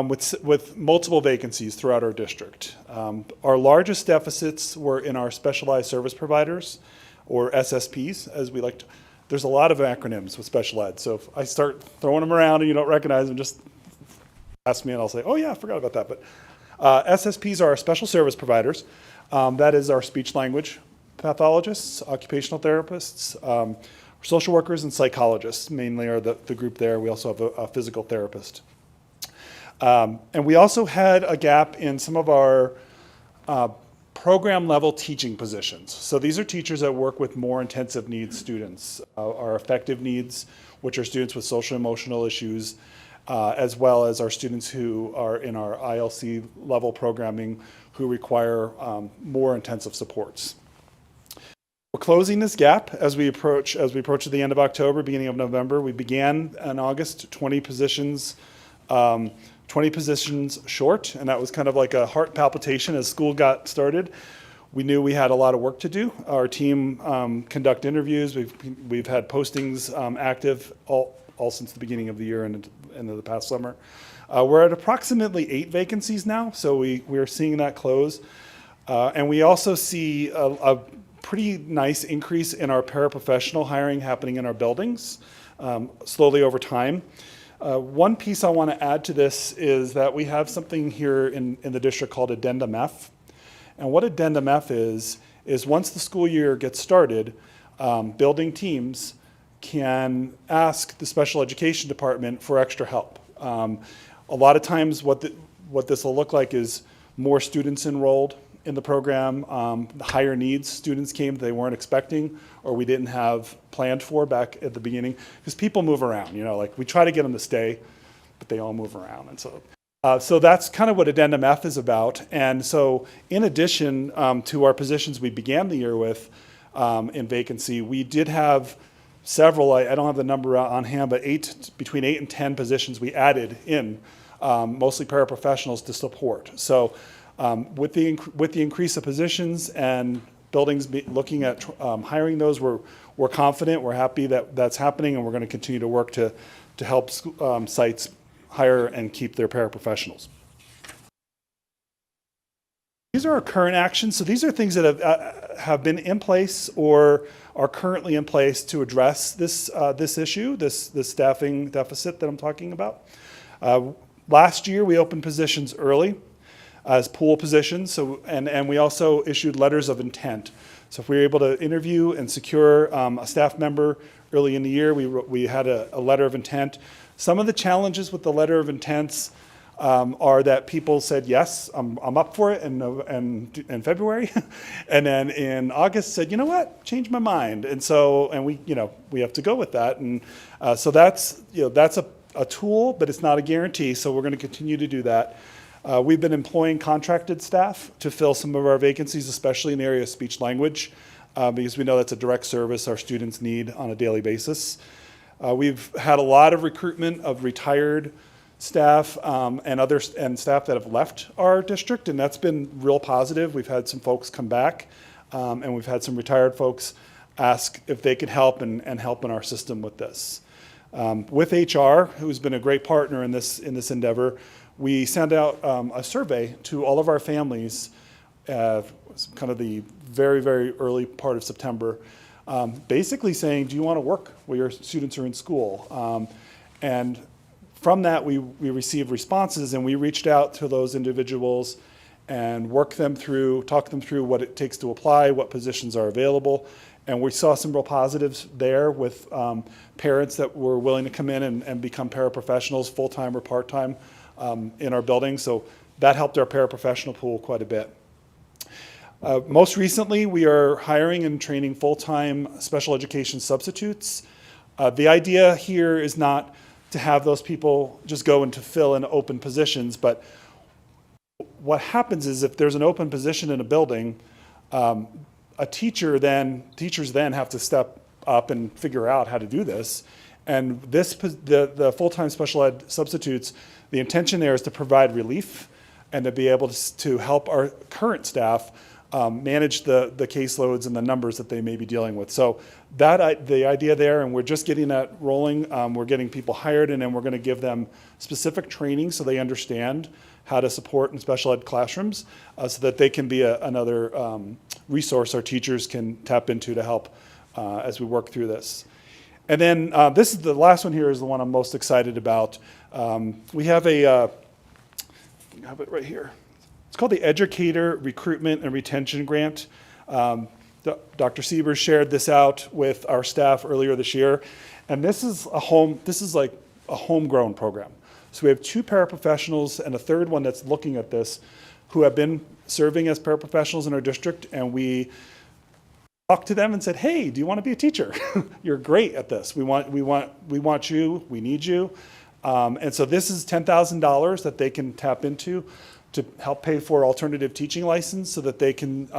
with multiple vacancies throughout our district. Our largest deficits were in our specialized service providers, or SSPs, as we like to. There's a lot of acronyms with special ed, so if I start throwing them around and you don't recognize them, just ask me and I'll say, oh yeah, I forgot about that. But SSPs are our special service providers. That is our speech language pathologists, occupational therapists, social workers, and psychologists mainly are the group there. We also have a physical therapist. And we also had a gap in some of our program level teaching positions. So these are teachers that work with more intensive needs students, our effective needs, which are students with social emotional issues, as well as our students who are in our ILC level programming who require more intensive supports. We're closing this gap as we approach the end of October, beginning of November. We began in August 20 positions short, and that was kind of like a heart palpitation as school got started. We knew we had a lot of work to do. Our team conduct interviews. We've had postings active all since the beginning of the year and into the past summer. We're at approximately 8 vacancies now, so we are seeing that close. And we also see a pretty nice increase in our paraprofessional hiring happening in our buildings slowly over time. One piece I want to add to this is that we have something here in the district called Addendum F. And what Addendum F is once the school year gets started, building teams can ask the special education department for extra help. A lot of times what this will look like is more students enrolled in the program, higher needs students came that they weren't expecting or we didn't have planned for back at the beginning, because people move around, like we try to get them to stay, but they all move around. And so that's kind of what Addendum F is about. And so in addition to our positions we began the year with in vacancy, we did have several, I don't have the number on hand, but between 8 and 10 positions we added in, mostly paraprofessionals to support. So with the increase of positions and buildings looking at hiring those, we're confident, we're happy that that's happening, and we're going to continue to work to help sites hire and keep their paraprofessionals. These are our current actions. So these are things that have been in place or are currently in place to address this issue, this staffing deficit that I'm talking about. Last year, we opened positions early as pool positions, and we also issued letters of intent. So if we were able to interview and secure a staff member early in the year, we had a letter of intent. Some of the challenges with the letter of intents are that people said, yes, I'm up for it in February, and then in August said, you know what, changed my mind, and we have to go with that, and so that's a tool, but it's not a guarantee. So we're going to continue to do that. We've been employing contracted staff to fill some of our vacancies, especially in the area of speech language, because we know that's a direct service our students need on a daily basis. We've had a lot of recruitment of retired staff and staff that have left our district, and that's been real positive. We've had some folks come back, and we've had some retired folks ask if they could help and help in our system with this. With HR, who's been a great partner in this endeavor, we sent out a survey to all of our families, kind of the very, very early part of September, basically saying, do you want to work where your students are in school? And from that, we received responses, and we reached out to those individuals and talked them through what it takes to apply, what positions are available. And we saw some real positives there with parents that were willing to come in and become paraprofessionals, full-time or part-time, in our building. So that helped our paraprofessional pool quite a bit. Most recently, we are hiring and training full-time special education substitutes. The idea here is not to have those people just go and to fill in open positions. But what happens is if there's an open position in a building, teachers then have to step up and figure out how to do this. And the full-time special ed substitutes, the intention there is to provide relief and to be able to help our current staff manage the caseloads and the numbers that they may be dealing with. So the idea there, and we're just getting that rolling. We're getting people hired, and then we're going to give them specific training so they understand how to support in special ed classrooms, so that they can be another resource our teachers can tap into to help as we work through this. And then this is the last one here is the one I'm most excited about. We have I have it right here. It's called the Educator Recruitment and Retention Grant. Dr. Siebers shared this out with our staff earlier this year, and this is like a homegrown program. So we have 2 paraprofessionals and a third one that's looking at this, who have been serving as paraprofessionals in our district, and we talked to them and said, "Hey, do you want to be a teacher? You're great at this. We want you. We need you." And so this is $10,000 that they can tap into to help pay for alternative teaching license so that they can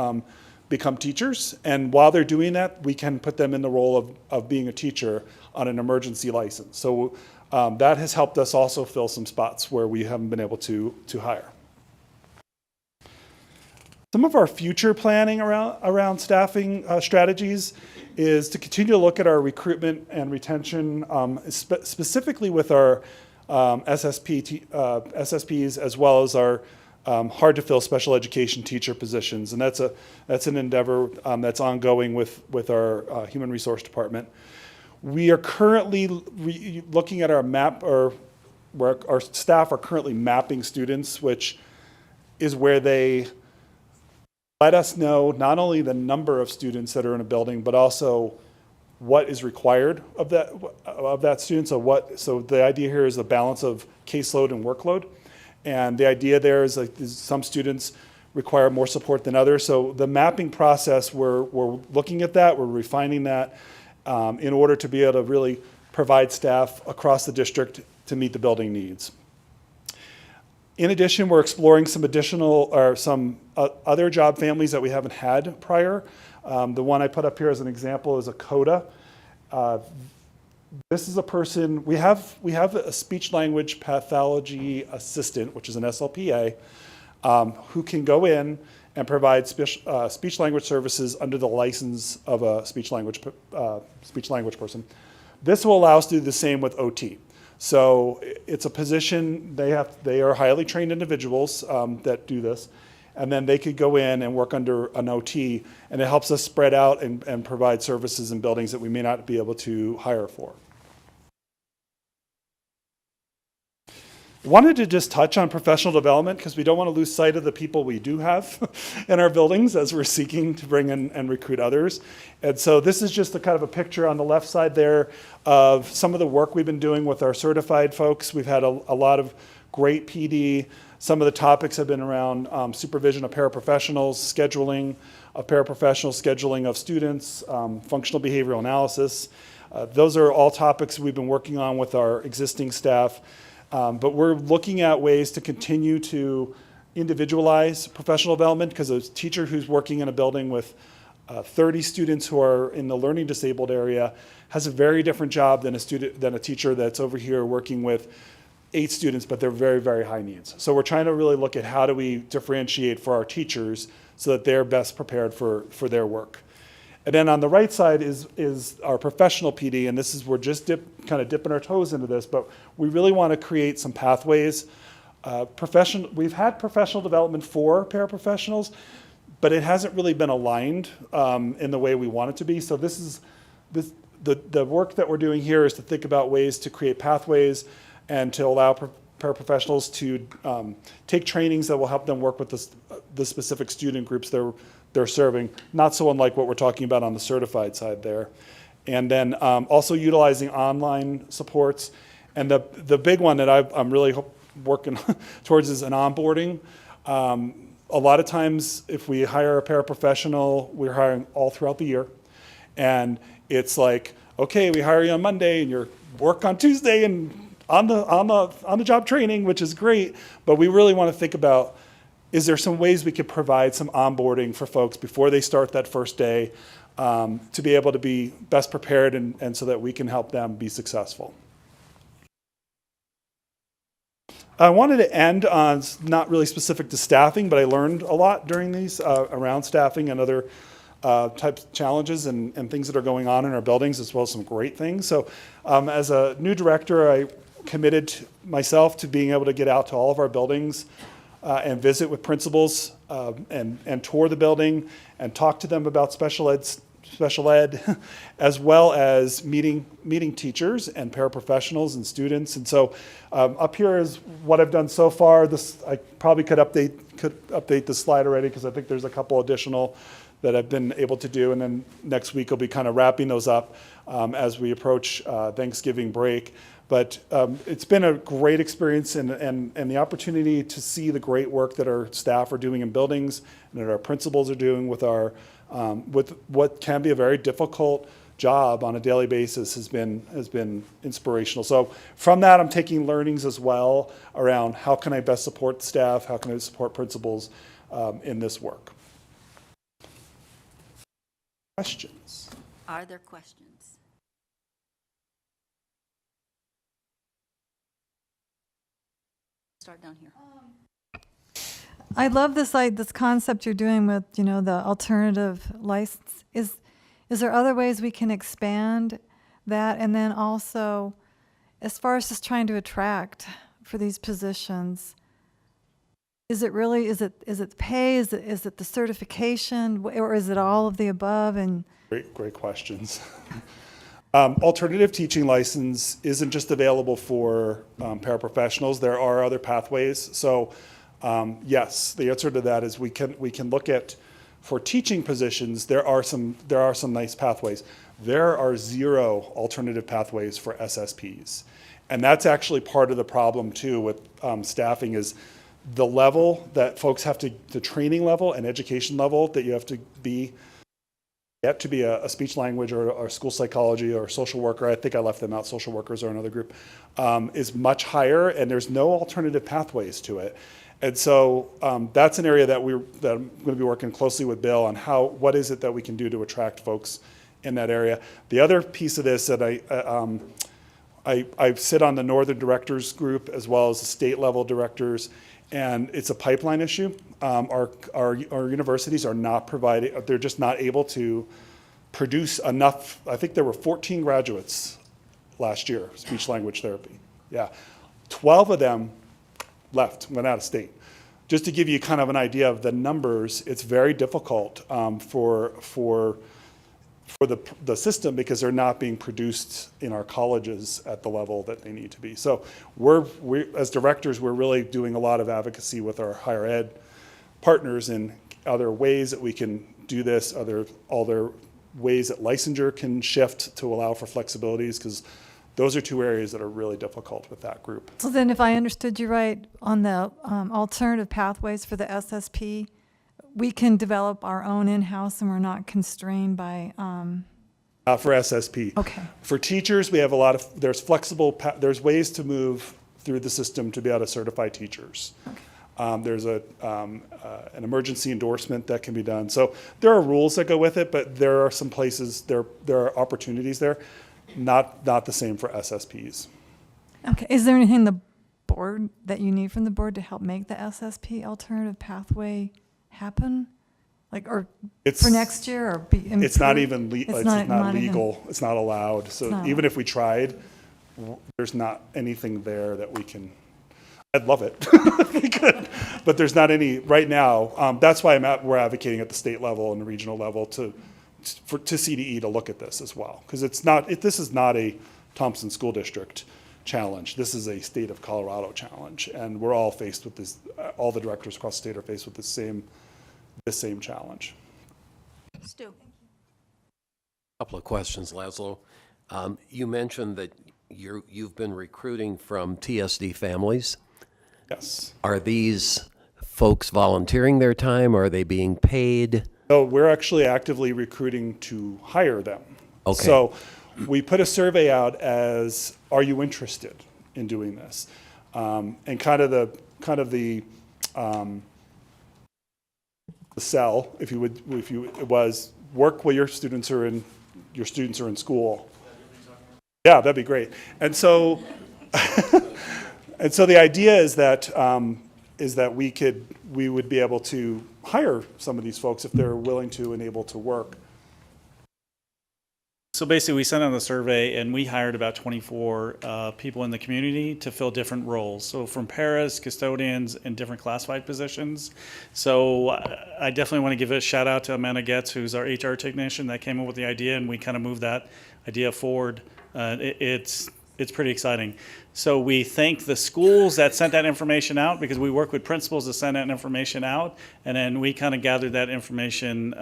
become teachers. And while they're doing that, we can put them in the role of being a teacher on an emergency license. So that has helped us also fill some spots where we haven't been able to hire. Some of our future planning around staffing strategies is to continue to look at our recruitment and retention, specifically with our SSPs, as well as our hard to fill special education teacher positions. And that's an endeavor that's ongoing with our human resource department. We are currently looking at our map, or where our staff are currently mapping students, which is where they let us know not only the number of students that are in a building, but also what is required of that student. So the idea here is a balance of caseload and workload. And the idea there is like some students require more support than others. So the mapping process, we're looking at that, we're refining that in order to be able to really provide staff across the district to meet the building needs. In addition, we're exploring some other job families that we haven't had prior. The one I put up here as an example is a CODA. This is a person, we have a speech language pathology assistant, which is an SLPA, who can go in and provide speech language services under the license of a speech language person. This will allow us to do the same with OT. So it's a position, they are highly trained individuals that do this, and then they could go in and work under an OT, and it helps us spread out and provide services in buildings that we may not be able to hire for. Wanted to just touch on professional development because we don't want to lose sight of the people we do have in our buildings as we're seeking to bring in and recruit others. And so this is just a kind of a picture on the left side there of some of the work we've been doing with our certified folks. We've had a lot of great PD. Some of the topics have been around supervision of paraprofessionals, scheduling of paraprofessionals, scheduling of students, functional behavioral analysis. Those are all topics we've been working on with our existing staff. But we're looking at ways to continue to individualize professional development, because a teacher who's working in a building with 30 students who are in the learning disabled area has a very different job than a teacher that's over here working with 8 students, but they're very, very high needs. So we're trying to really look at how do we differentiate for our teachers so that they're best prepared for their work. And then on the right side is our professional PD, and this is, we're just kind of dipping our toes into this, but we really want to create some pathways. We've had professional development for paraprofessionals, but it hasn't really been aligned in the way we want it to be. So the work that we're doing here is to think about ways to create pathways and to allow paraprofessionals to take trainings that will help them work with the specific student groups they're serving, not so unlike what we're talking about on the certified side there. And then also utilizing online supports. And the big one that I'm really working towards is an onboarding. A lot of times if we hire a paraprofessional, we're hiring all throughout the year. And it's like, okay, we hire you on Monday and you work on Tuesday and on the job training, which is great, but we really want to think about, is there some ways we could provide some onboarding for folks before they start that first day, to be able to be best prepared and so that we can help them be successful. I wanted to end on not really specific to staffing, but I learned a lot during these around staffing and other types of challenges and things that are going on in our buildings, as well as some great things. So as a new director, I committed myself to being able to get out to all of our buildings and visit with principals and tour the building and talk to them about special ed, as well as meeting teachers and paraprofessionals and students. And so up here is what I've done so far. I probably could update the slide already, because I think there's a couple additional that I've been able to do. And then next week I'll be kind of wrapping those up as we approach Thanksgiving break. But it's been a great experience, and the opportunity to see the great work that our staff are doing in buildings and that our principals are doing with with what can be a very difficult job on a daily basis has been inspirational. So from that, I'm taking learnings as well around how can I best support staff, how can I support principals in this work. Questions? Are there questions? Start down here. I love this concept you're doing with, the alternative license. Is there other ways we can expand that? And then also, as far as just trying to attract for these positions, is it pay? Is it the certification, or is it all of the above? And Great questions. Alternative teaching license isn't just available for paraprofessionals. There are other pathways. So yes, the answer to that is we can look at, for teaching positions, there are some nice pathways. There are 0 alternative pathways for SSPs. And that's actually part of the problem too with staffing, is the level that folks have to, the training level and education level that you have to get to be a speech language or school psychology or social worker. I think I left them out, social workers are another group, is much higher, and there's no alternative pathways to it. And so that's an area that I'm going to be working closely with Bill on what is it that we can do to attract folks in that area. The other piece of this that I sit on the Northern Directors Group as well as the state level directors, and it's a pipeline issue. Our universities are not providing, they're just not able to produce enough. I think there were 14 graduates last year, speech language therapy. Yeah, 12 of them went out of state. Just to give you kind of an idea of the numbers, it's very difficult for the system, because they're not being produced in our colleges at the level that they need to be. So we as directors, we're really doing a lot of advocacy with our higher ed partners in other ways that we can do this, other ways that licensure can shift to allow for flexibilities, because those are 2 areas that are really difficult with that group. so then, if I understood you right, on the alternative pathways for the SSP, we can develop our own in-house, and we're not constrained by. For SSP. Okay. For teachers, we have there's there's ways to move through the system to be able to certify teachers. Okay. There's an emergency endorsement that can be done. So there are rules that go with it, but there are some places, there are opportunities there, not the same for SSPs. Okay. Is there anything that you need from the board to help make the SSP alternative pathway happen? For next year, or it's not even it's not legal. It's not allowed. So even if we tried, there's not anything there that we can. I'd love it if we could, but there's not any right now. That's why we're advocating at the state level and the regional level to CDE to look at this as well, because this is not a Thompson School District challenge. This is a state of Colorado challenge, and we're all faced with this. All the directors across the state are faced with the same challenge. Stu. A couple of questions, Laszlo. You mentioned that you've been recruiting from TSD families. Yes. Are these folks volunteering their time? Are they being paid? No, we're actually actively recruiting to hire them. Okay. So we put a survey out as, are you interested? in doing this. And kind of the sell, if you it was work while your students are in school. Yeah, that'd be great. And so, and so the idea is that we would be able to hire some of these folks if they're willing to and able to work. So basically, we sent out a survey, and we hired about 24 people in the community to fill different roles. So from paras, custodians, and different classified positions. So I definitely want to give a shout out to Amanda Getz, who's our HR technician that came up with the idea, and we kind of moved that idea forward. It's pretty exciting. So we thank the schools that sent that information out, because we work with principals to send that information out, and then we kind of gathered that information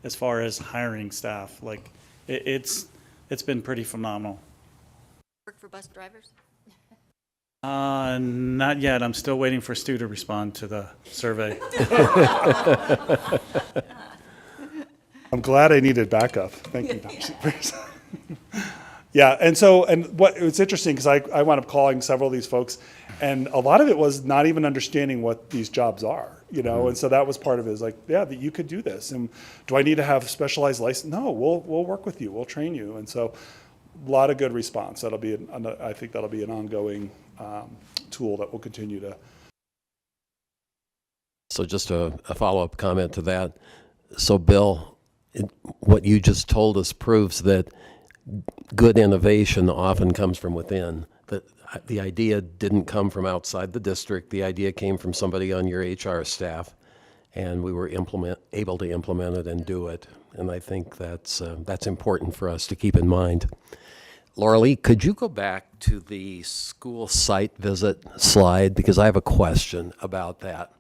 as far as hiring staff. Like, it's been pretty phenomenal. Work for bus drivers? Not yet. I'm still waiting for Stu to respond to the survey. I'm glad I needed backup. Thank you, Dr. Supers. Yeah, and it's interesting, because I wound up calling several of these folks, and a lot of it was not even understanding what these jobs are, and so that was part of it, is like, yeah, that you could do this, and do I need to have specialized license? No, we'll work with you, we'll train you, and so a lot of good response. I think that'll be an ongoing tool that will continue to. So just a follow-up comment to that. So Bill, what you just told us proves that good innovation often comes from within. That the idea didn't come from outside the district. The idea came from somebody on your HR staff, and we were able to implement it and do it. And I think that's important for us to keep in mind. Laura Lee, could you go back to the school site visit slide, because I have a question about that.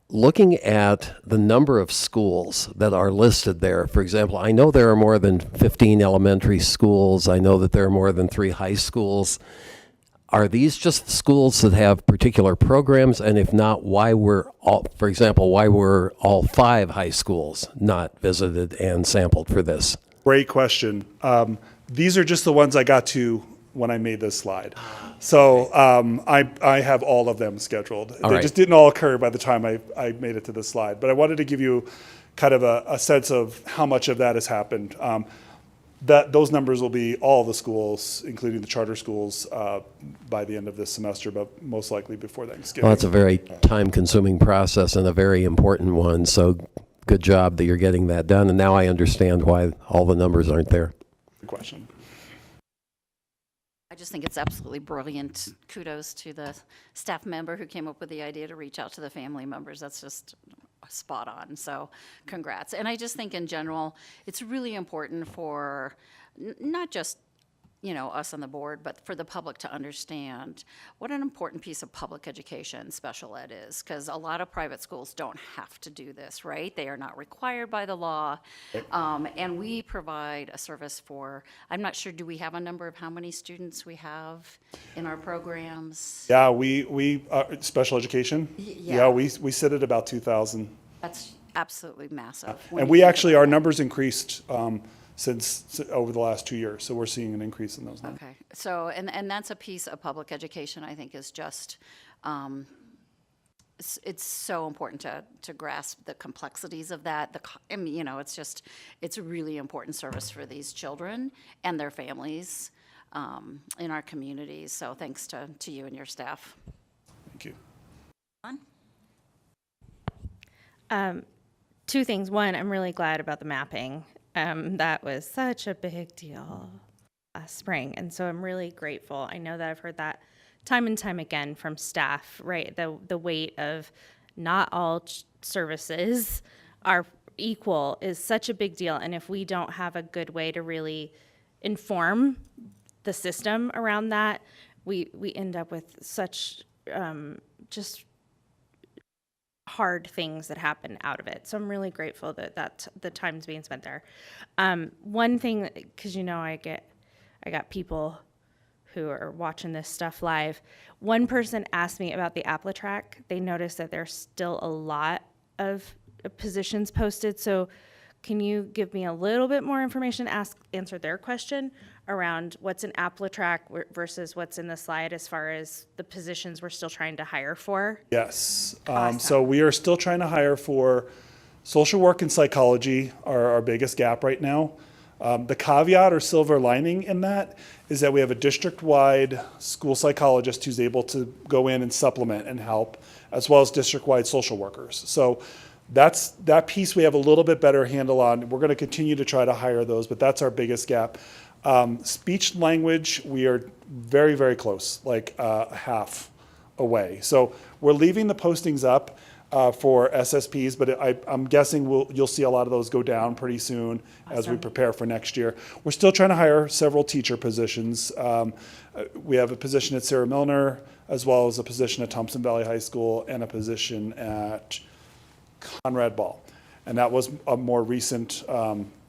Looking at the number of schools that are listed there, for example, I know there are more than 15 elementary schools. I know that there are more than 3 high schools. Are these just schools that have particular programs? And if not, why were all 5 high schools not visited and sampled for this? Great question. These are just the ones I got to when I made this slide. So I have all of them scheduled. They just didn't all occur by the time I made it to this slide. But I wanted to give you kind of a sense of how much of that has happened. Those numbers will be all the schools, including the charter schools, by the end of this semester, but most likely before Thanksgiving. Well, it's a very time-consuming process and a very important one. So good job that you're getting that done. And now I understand why all the numbers aren't there. Good question. I just think it's absolutely brilliant. Kudos to the staff member who came up with the idea to reach out to the family members. That's just spot on. So congrats. And I just think in general, it's really important for not just us on the board, but for the public to understand what an important piece of public education special ed is, because a lot of private schools don't have to do this, right? They are not required by the law, and we provide a service for, I'm not sure, do we have a number of how many students we have in our programs? Yeah, we special education. Yeah, we sit at about 2,000. That's absolutely massive. And we actually, our numbers increased since over the last 2 years. So we're seeing an increase in those numbers. Okay. So, and that's a piece of public education I think is just, it's so important to grasp the complexities of that. It's a really important service for these children and their families in our communities. So thanks to you and your staff. Thank you. Two things. One, I'm really glad about the mapping. That was such a big deal last spring. And so I'm really grateful. I know that I've heard that time and time again from staff, right? The weight of not all services are equal is such a big deal. And if we don't have a good way to really inform the system around that, we end up with such just hard things that happen out of it. So I'm really grateful that the time's being spent there. One thing, because I got people who are watching this stuff live. One person asked me about the AppleTrack. They noticed that there's still a lot of positions posted. So can you give me a little bit more information, answer their question around what's in AppleTrack versus what's in the slide as far as the positions we're still trying to hire for? Yes. So we are still trying to hire for social work and psychology are our biggest gap right now. The caveat or silver lining in that is that we have a district-wide school psychologist who's able to go in and supplement and help, as well as district-wide social workers. So that piece we have a little bit better handle on. We're going to continue to try to hire those, but that's our biggest gap. Speech language, we are very, very close, like half away. So we're leaving the postings up for SSPs, but I'm guessing you'll see a lot of those go down pretty soon as we prepare for next year. We're still trying to hire several teacher positions. We have a position at Sarah Milner, as well as a position at Thompson Valley High School and a position at Conrad Ball. And that was a more recent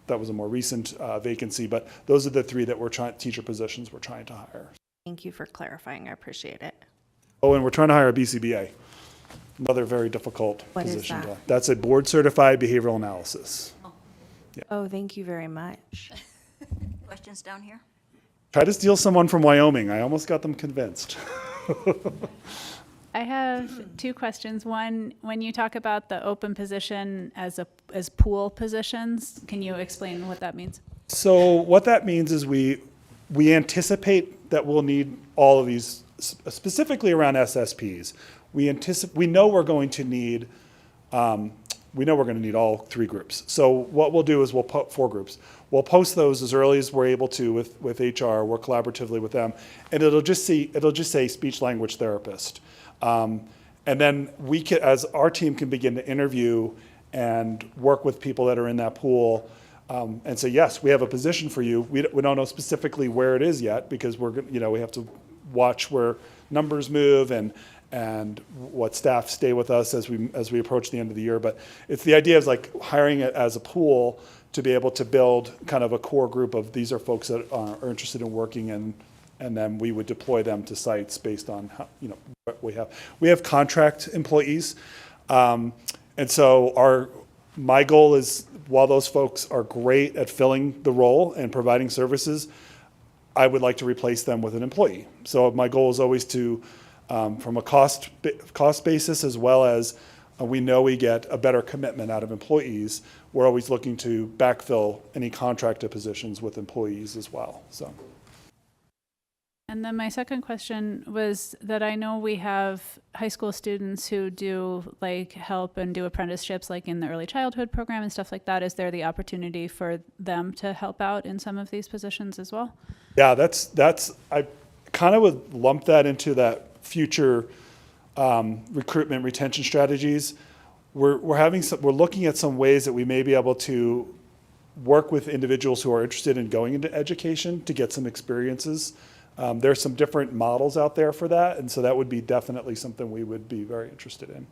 vacancy, but those are the three that teacher positions we're trying to hire. Thank you for clarifying. I appreciate it. Oh, and we're trying to hire a BCBA. Another very difficult What is position. that? That's a board certified behavioral analysis. Oh, thank you very much. Questions down here? Try to steal someone from Wyoming. I almost got them convinced. I have two questions. One, when you talk about the open position as pool positions, can you explain what that means? So what that means is we anticipate that we'll need all of these, specifically around SSPs. We know we're going to need all three groups. So what we'll do is we'll put 4 groups. We'll post those as early as we're able to with HR, work collaboratively with them, and it'll just say speech language therapist. And then we can, as our team can begin to interview and work with people that are in that pool, and say, yes, we have a position for you. We don't know specifically where it is yet because we have to watch where numbers move and what staff stay with us as we approach the end of the year. But it's the idea of like hiring it as a pool to be able to build kind of a core group of these are folks that are interested in working, and then we would deploy them to sites based on how, what we have. We have contract employees, and so my goal is, while those folks are great at filling the role and providing services, I would like to replace them with an employee. So my goal is always to, from a cost basis, as well as we know we get a better commitment out of employees, we're always looking to backfill any contracted positions with employees as well. So. And then my second question was that I know we have high school students who do like help and do apprenticeships like in the early childhood program and stuff like that. Is there the opportunity for them to help out in some of these positions as well? Yeah, I kind of would lump that into that future recruitment retention strategies. We're looking at some ways that we may be able to work with individuals who are interested in going into education to get some experiences. There's some different models out there for that, and so that would be definitely something we would be very interested in.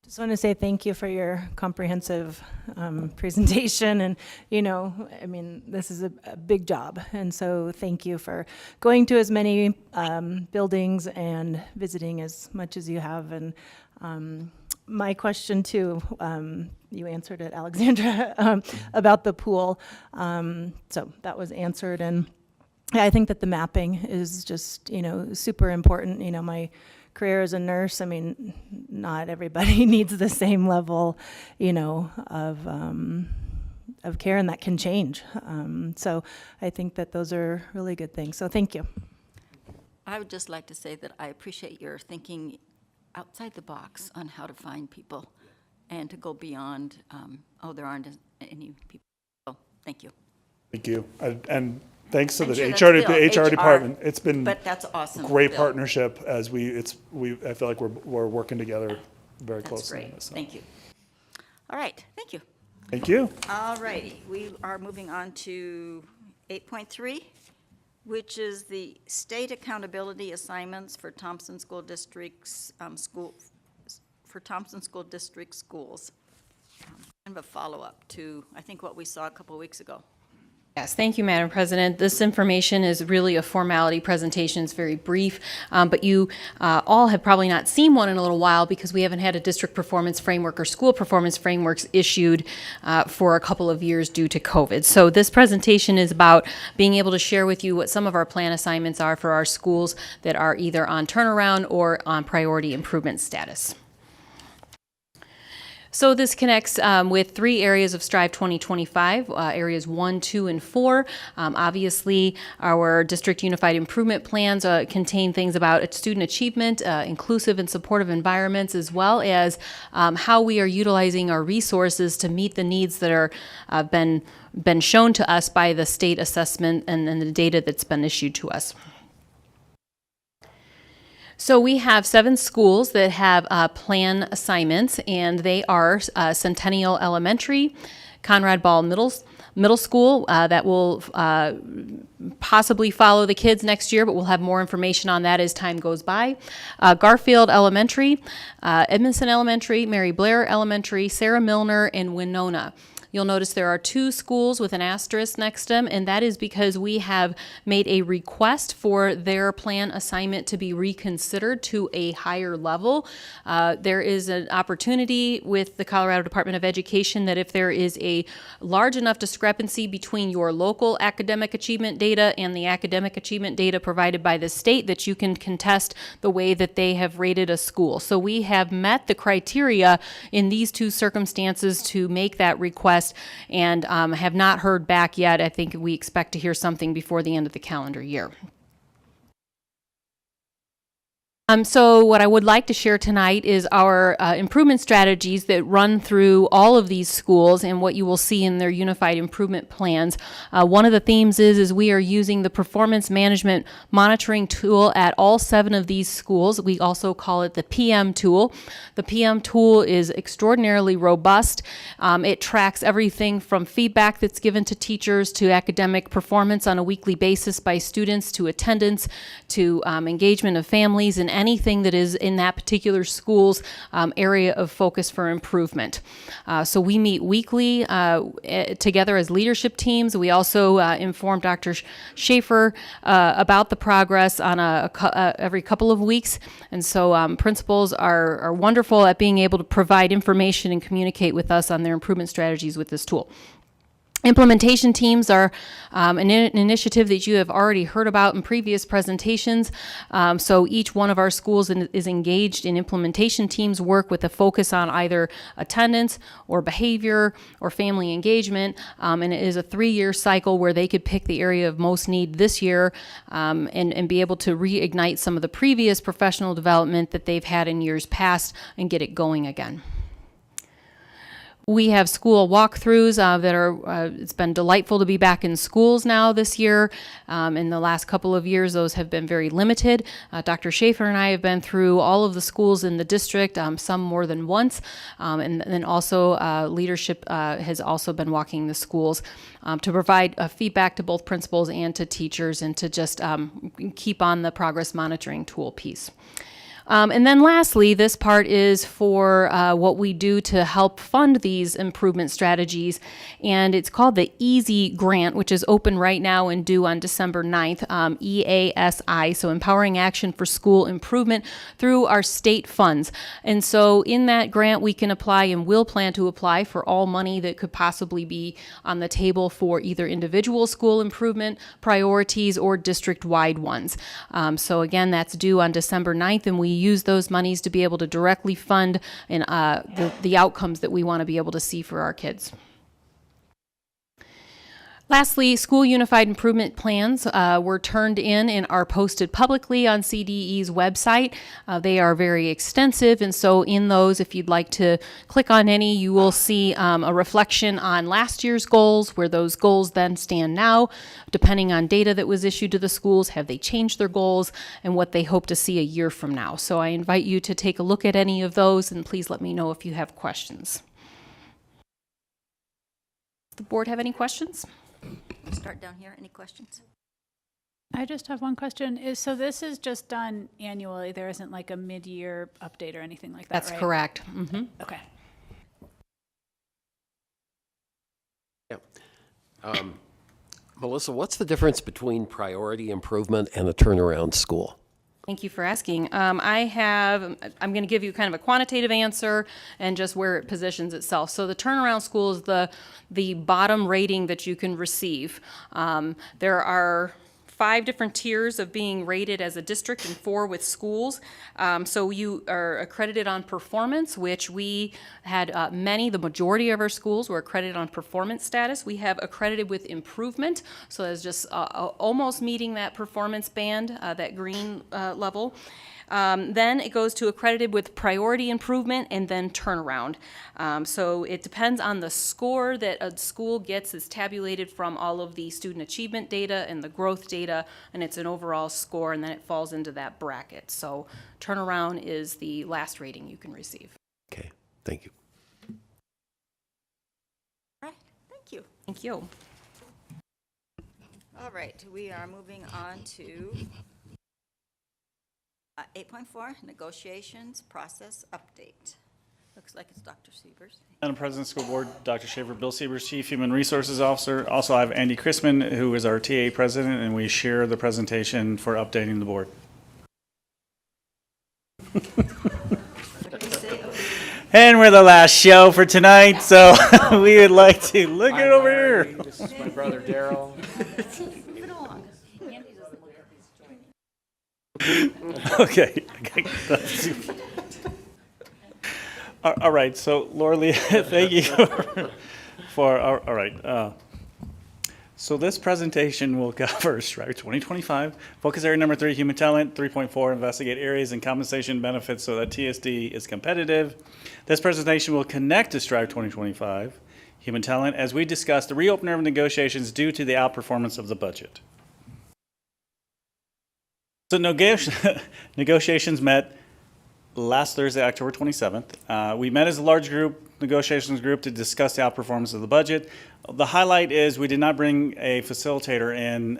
Just want to say thank you for your comprehensive presentation, and this is a big job, and so thank you for going to as many buildings and visiting as much as you have. And my question too, you answered it, Alexandra, about the pool. So that was answered, and I think that the mapping is just, super important. My career as a nurse, not everybody needs the same level, of care, and that can change. So I think that those are really good things. So thank you. I would just like to say that I appreciate your thinking outside the box on how to find people and to go beyond, there aren't any people. So thank you. Thank you. And thanks to I'm the sure that's HR Bill. department. It's been But that's awesome, great Bill. partnership as I feel like we're working together very That's closely. great. on this, so. Thank you. All right. Thank you. Thank you. All righty. We are moving on to 8.3, which is the state accountability assignments for Thompson School District's Thompson School District schools. Kind of a follow-up to, I think, what we saw a couple of weeks ago. Yes, thank you, Madam President. This information is really a formality presentation. It's very brief, but you all have probably not seen one in a little while because we haven't had a district performance framework or school performance frameworks issued for a couple of years due to COVID. So this presentation is about being able to share with you what some of our plan assignments are for our schools that are either on turnaround or on priority improvement status. So this connects with 3 areas of Strive 2025, areas 1, 2, and 4. Obviously, our district unified improvement plans contain things about student achievement, inclusive and supportive environments, as well as how we are utilizing our resources to meet the needs that are been shown to us by the state assessment and the data that's been issued to us. So we have 7 schools that have plan assignments, and they are Centennial Elementary, Conrad Ball Middle School, that will possibly follow the kids next year, but we'll have more information on that as time goes by. Garfield Elementary, Edmondson Elementary, Mary Blair Elementary, Sarah Milner, and Winona. You'll notice there are 2 schools with an asterisk next to them, and that is because we have made a request for their plan assignment to be reconsidered to a higher level. There is an opportunity with the Colorado Department of Education that if there is a large enough discrepancy between your local academic achievement data and the academic achievement data provided by the state, that you can contest the way that they have rated a school. So we have met the criteria in these 2 circumstances to make that request, and have not heard back yet. I think we expect to hear something before the end of the calendar year. So what I would like to share tonight is our improvement strategies that run through all of these schools and what you will see in their unified improvement plans. One of the themes is we are using the performance management monitoring tool at all 7 of these schools. We also call it the PM tool. The PM tool is extraordinarily robust. It tracks everything from feedback that's given to teachers to academic performance on a weekly basis by students to attendance to engagement of families and anything that is in that particular school's area of focus for improvement. So we meet weekly together as leadership teams. We also inform Dr. Schaefer about the progress on every couple of weeks. And so principals are wonderful at being able to provide information and communicate with us on their improvement strategies with this tool. Implementation teams are an initiative that you have already heard about in previous presentations. So each one of our schools is engaged in implementation teams work with a focus on either attendance or behavior or family engagement. And it is a 3-year cycle where they could pick the area of most need this year and be able to reignite some of the previous professional development that they've had in years past and get it going again. We have school walkthroughs that are, it's been delightful to be back in schools now this year. In the last couple of years, those have been very limited. Dr. Schaefer and I have been through all of the schools in the district, some more than once. And then also leadership has also been walking the schools to provide feedback to both principals and to teachers and to just keep on the progress monitoring tool piece. And then lastly, this part is for what we do to help fund these improvement strategies, and it's called the EASY Grant, which is open right now and due on December 9th, EASI, so Empowering Action for School Improvement through our state funds. And so in that grant, we can apply and will plan to apply for all money that could possibly be on the table for either individual school improvement priorities or district-wide ones. So again, that's due on December 9th, and we use those monies to be able to directly fund and the outcomes that we want to be able to see for our kids. Lastly, school unified improvement plans were turned in and are posted publicly on CDE's website. They are very extensive, and so in those, if you'd like to click on any, you will see a reflection on last year's goals, where those goals then stand now, depending on data that was issued to the schools, have they changed their goals, and what they hope to see a year from now. So I invite you to take a look at any of those, and please let me know if you have questions. Does the board have any questions? We'll start down here. Any questions? I just have one question. So this is just done annually? There isn't like a mid-year update or anything like that, That's right? correct. Mm-hmm. Okay. Yeah. Melissa, what's the difference between priority improvement and a turnaround school? Thank you for asking. I'm going to give you kind of a quantitative answer and just where it positions itself. So the turnaround school is the bottom rating that you can receive. There are 5 different tiers of being rated as a district and 4 with schools. So you are accredited on performance, which we had the majority of our schools were accredited on performance status. We have accredited with improvement, so that's just almost meeting that performance band, that green level. Then it goes to accredited with priority improvement and then turnaround. So it depends on the score that a school gets. Is tabulated from all of the student achievement data and the growth data, and it's an overall score, and then it falls into that bracket. So turnaround is the last rating you can receive. Okay, thank you. All right, thank you. Thank you. All right, we are moving on to 8.4, negotiations process update. Looks like it's Dr. Sievers. Madam President, School Board, Dr. Schaefer, Bill Sievers, Chief Human Resources Officer. Also, I have Andy Chrisman, who is our TA President, and we share the presentation for updating the board. And we're the last show for tonight, so we would like to look it over here. This is my brother Daryl. Move it along. Andy doesn't look Okay. All right, so Laura Lee, thank you for, all right. So this presentation will cover Strive 2025, focus area number 3, human talent, 3.4, investigate areas and compensation benefits so that TSD is competitive. This presentation will connect to Strive 2025, human talent, as we discuss the reopener of negotiations due to the outperformance of the budget. So negotiations met last Thursday, October 27th. We met as a large group, negotiations group, to discuss the outperformance of the budget. The highlight is we did not bring a facilitator in.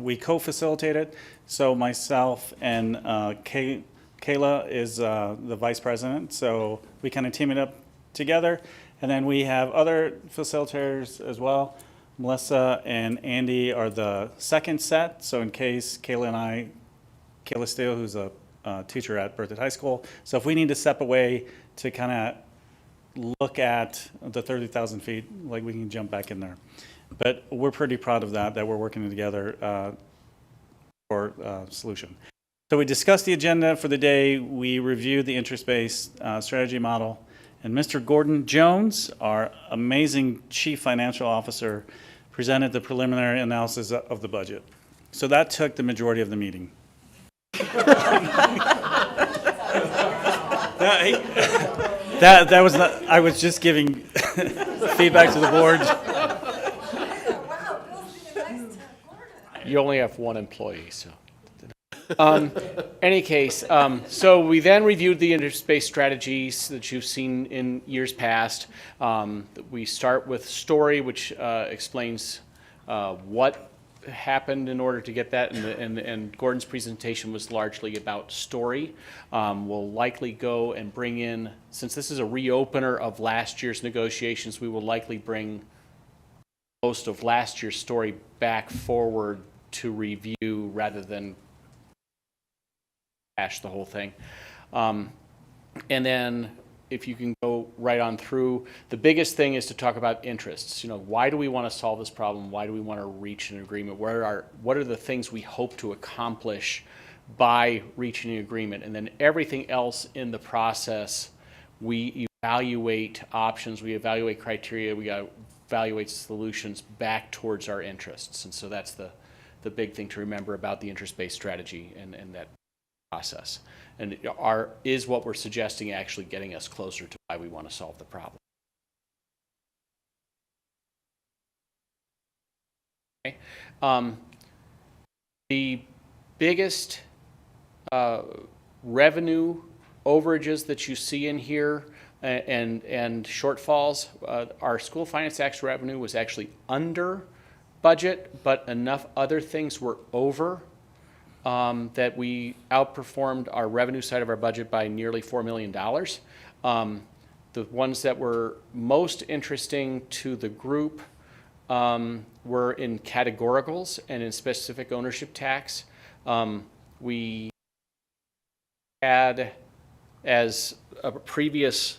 We co-facilitated, so myself and Kayla is the vice president, so we kind of team it up together. And then we have other facilitators as well. Melissa and Andy are the second set, so in case Kayla Steele, who's a teacher at Berthoud High School. So if we need to step away to kind of look at the 30,000 feet, like we can jump back in there. But we're pretty proud of that we're working together for a solution. So we discussed the agenda for the day. We reviewed the interest-based strategy model. And Mr. Gordon Jones, our amazing Chief Financial Officer, presented the preliminary analysis of the budget. So that took the majority of the meeting. That was not, I was just giving feedback to the board. You only have one employee, so. Any case, so we then reviewed the interest-based strategies that you've seen in years past. We start with story, which explains what happened in order to get that, and Gordon's presentation was largely about story. We'll likely go and bring in, since this is a reopener of last year's negotiations, we will likely bring most of last year's story back forward to review rather than hash the whole thing. And then if you can go right on through, the biggest thing is to talk about interests. You know, why do we want to solve this problem? Why do we want to reach an agreement? What are the things we hope to accomplish by reaching an agreement? And then everything else in the process, we evaluate options, we evaluate criteria, we evaluate solutions back towards our interests. And so that's the big thing to remember about the interest-based strategy and that process. And is what we're suggesting actually getting us closer to why we want to solve the problem. Okay. The biggest revenue overages that you see in here and shortfalls, our school finance tax revenue was actually under budget, but enough other things were over that we outperformed our revenue side of our budget by nearly $4 million. The ones that were most interesting to the group were in categoricals and in specific ownership tax. We had, as a previous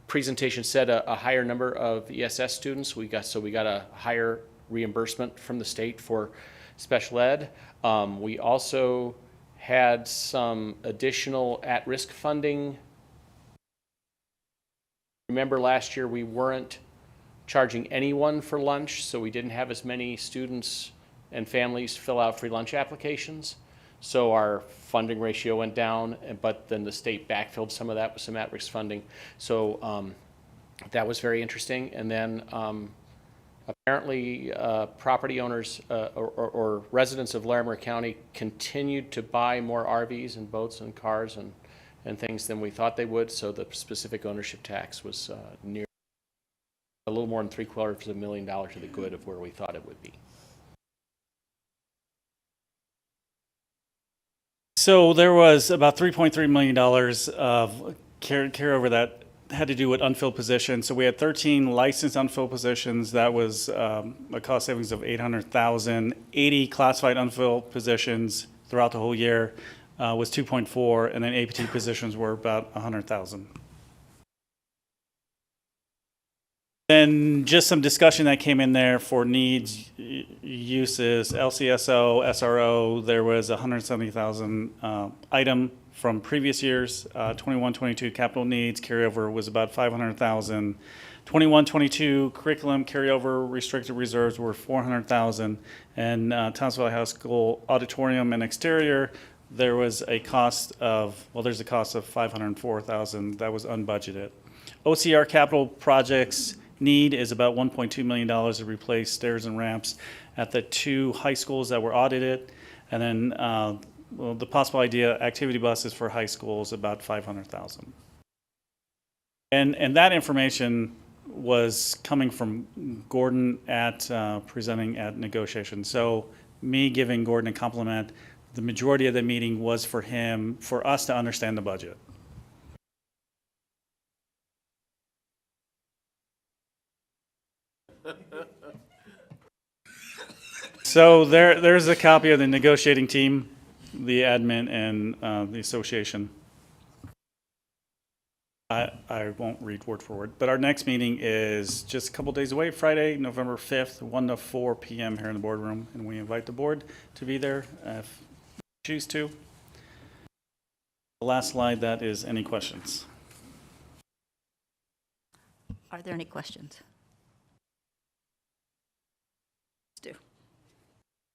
presentation said, a higher number of ESS students. We got a higher reimbursement from the state for special ed. We also had some additional at-risk funding. Remember last year we weren't charging anyone for lunch, so we didn't have as many students and families fill out free lunch applications. So our funding ratio went down, but then the state backfilled some of that with some at-risk funding. So that was very interesting. And then apparently property owners or residents of Larimer County continued to buy more RVs and boats and cars and things than we thought they would. So the specific ownership tax was near a little more than $750,000 to the good of where we thought it would be. So there was about $3.3 million of carryover that had to do with unfilled positions. So we had 13 licensed unfilled positions. That was a cost savings of $800,000. 80 classified unfilled positions throughout the whole year was 2.4, and then APT positions were about 100,000. Then just some discussion that came in there for needs, uses, LCSO, SRO. There was a $170,000 item from previous years. 21-22 capital needs carryover was about $500,000. 21-22 curriculum carryover restricted reserves were $400,000. And Townsville High School auditorium and exterior, there was a cost of, well, there's a cost of $504,000 that was unbudgeted. OCR capital projects need is about $1.2 million to replace stairs and ramps at the 2 high schools that were audited. And then well, the possible idea, activity buses for high schools, about $500,000. And that information was coming from Gordon at presenting at negotiation. So me giving Gordon a compliment, the majority of the meeting was for him, for us to understand the budget. So there's a copy of the negotiating team, the admin, and the association. I won't read word for word, but our next meeting is just a couple days away, Friday, November 5th, 1 to 4 p.m. here in the boardroom, and we invite the board to be there if you choose to. The last slide, that is any questions. Are there any questions? Let's do.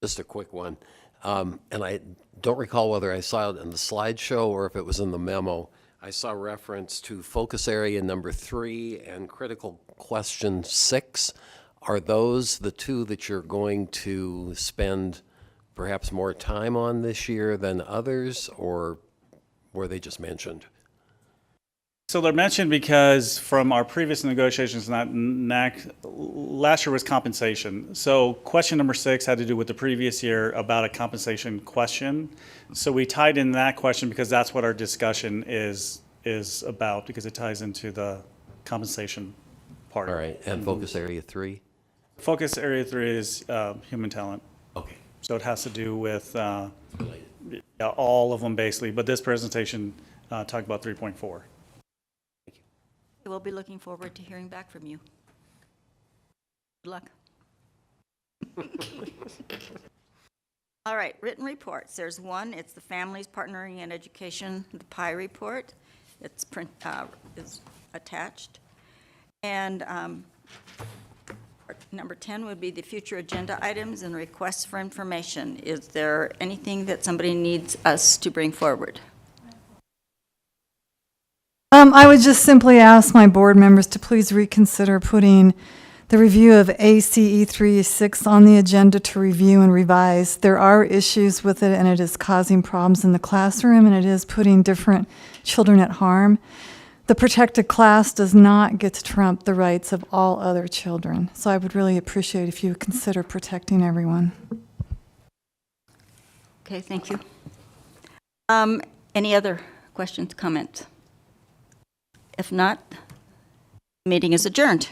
Just a quick one. And I don't recall whether I saw it in the slideshow or if it was in the memo. I saw reference to focus area number 3 and critical question 6. Are those the 2 that you're going to spend perhaps more time on this year than others, or were they just mentioned? So they're mentioned because from our previous negotiations, last year was compensation. So question number 6 had to do with the previous year about a compensation question. So we tied in that question because that's what our discussion is about, because it ties into the compensation part. All right, and focus area 3? Focus area 3 is human talent. Okay. So it has to do with all of them basically, but this presentation talked about 3.4. We'll be looking forward to hearing back from you. Good luck. All right, written reports. There's one. It's the Families Partnering in Education, the PI report. It's is attached. And number 10 would be the future agenda items and requests for information. Is there anything that somebody needs us to bring forward? I would just simply ask my board members to please reconsider putting the review of ACE 36 on the agenda to review and revise. There are issues with it, and it is causing problems in the classroom, and it is putting different children at harm. The protected class does not get to trump the rights of all other children. So I would really appreciate if you would consider protecting everyone. Okay, thank you. Any other questions, comments? If not, the meeting is adjourned.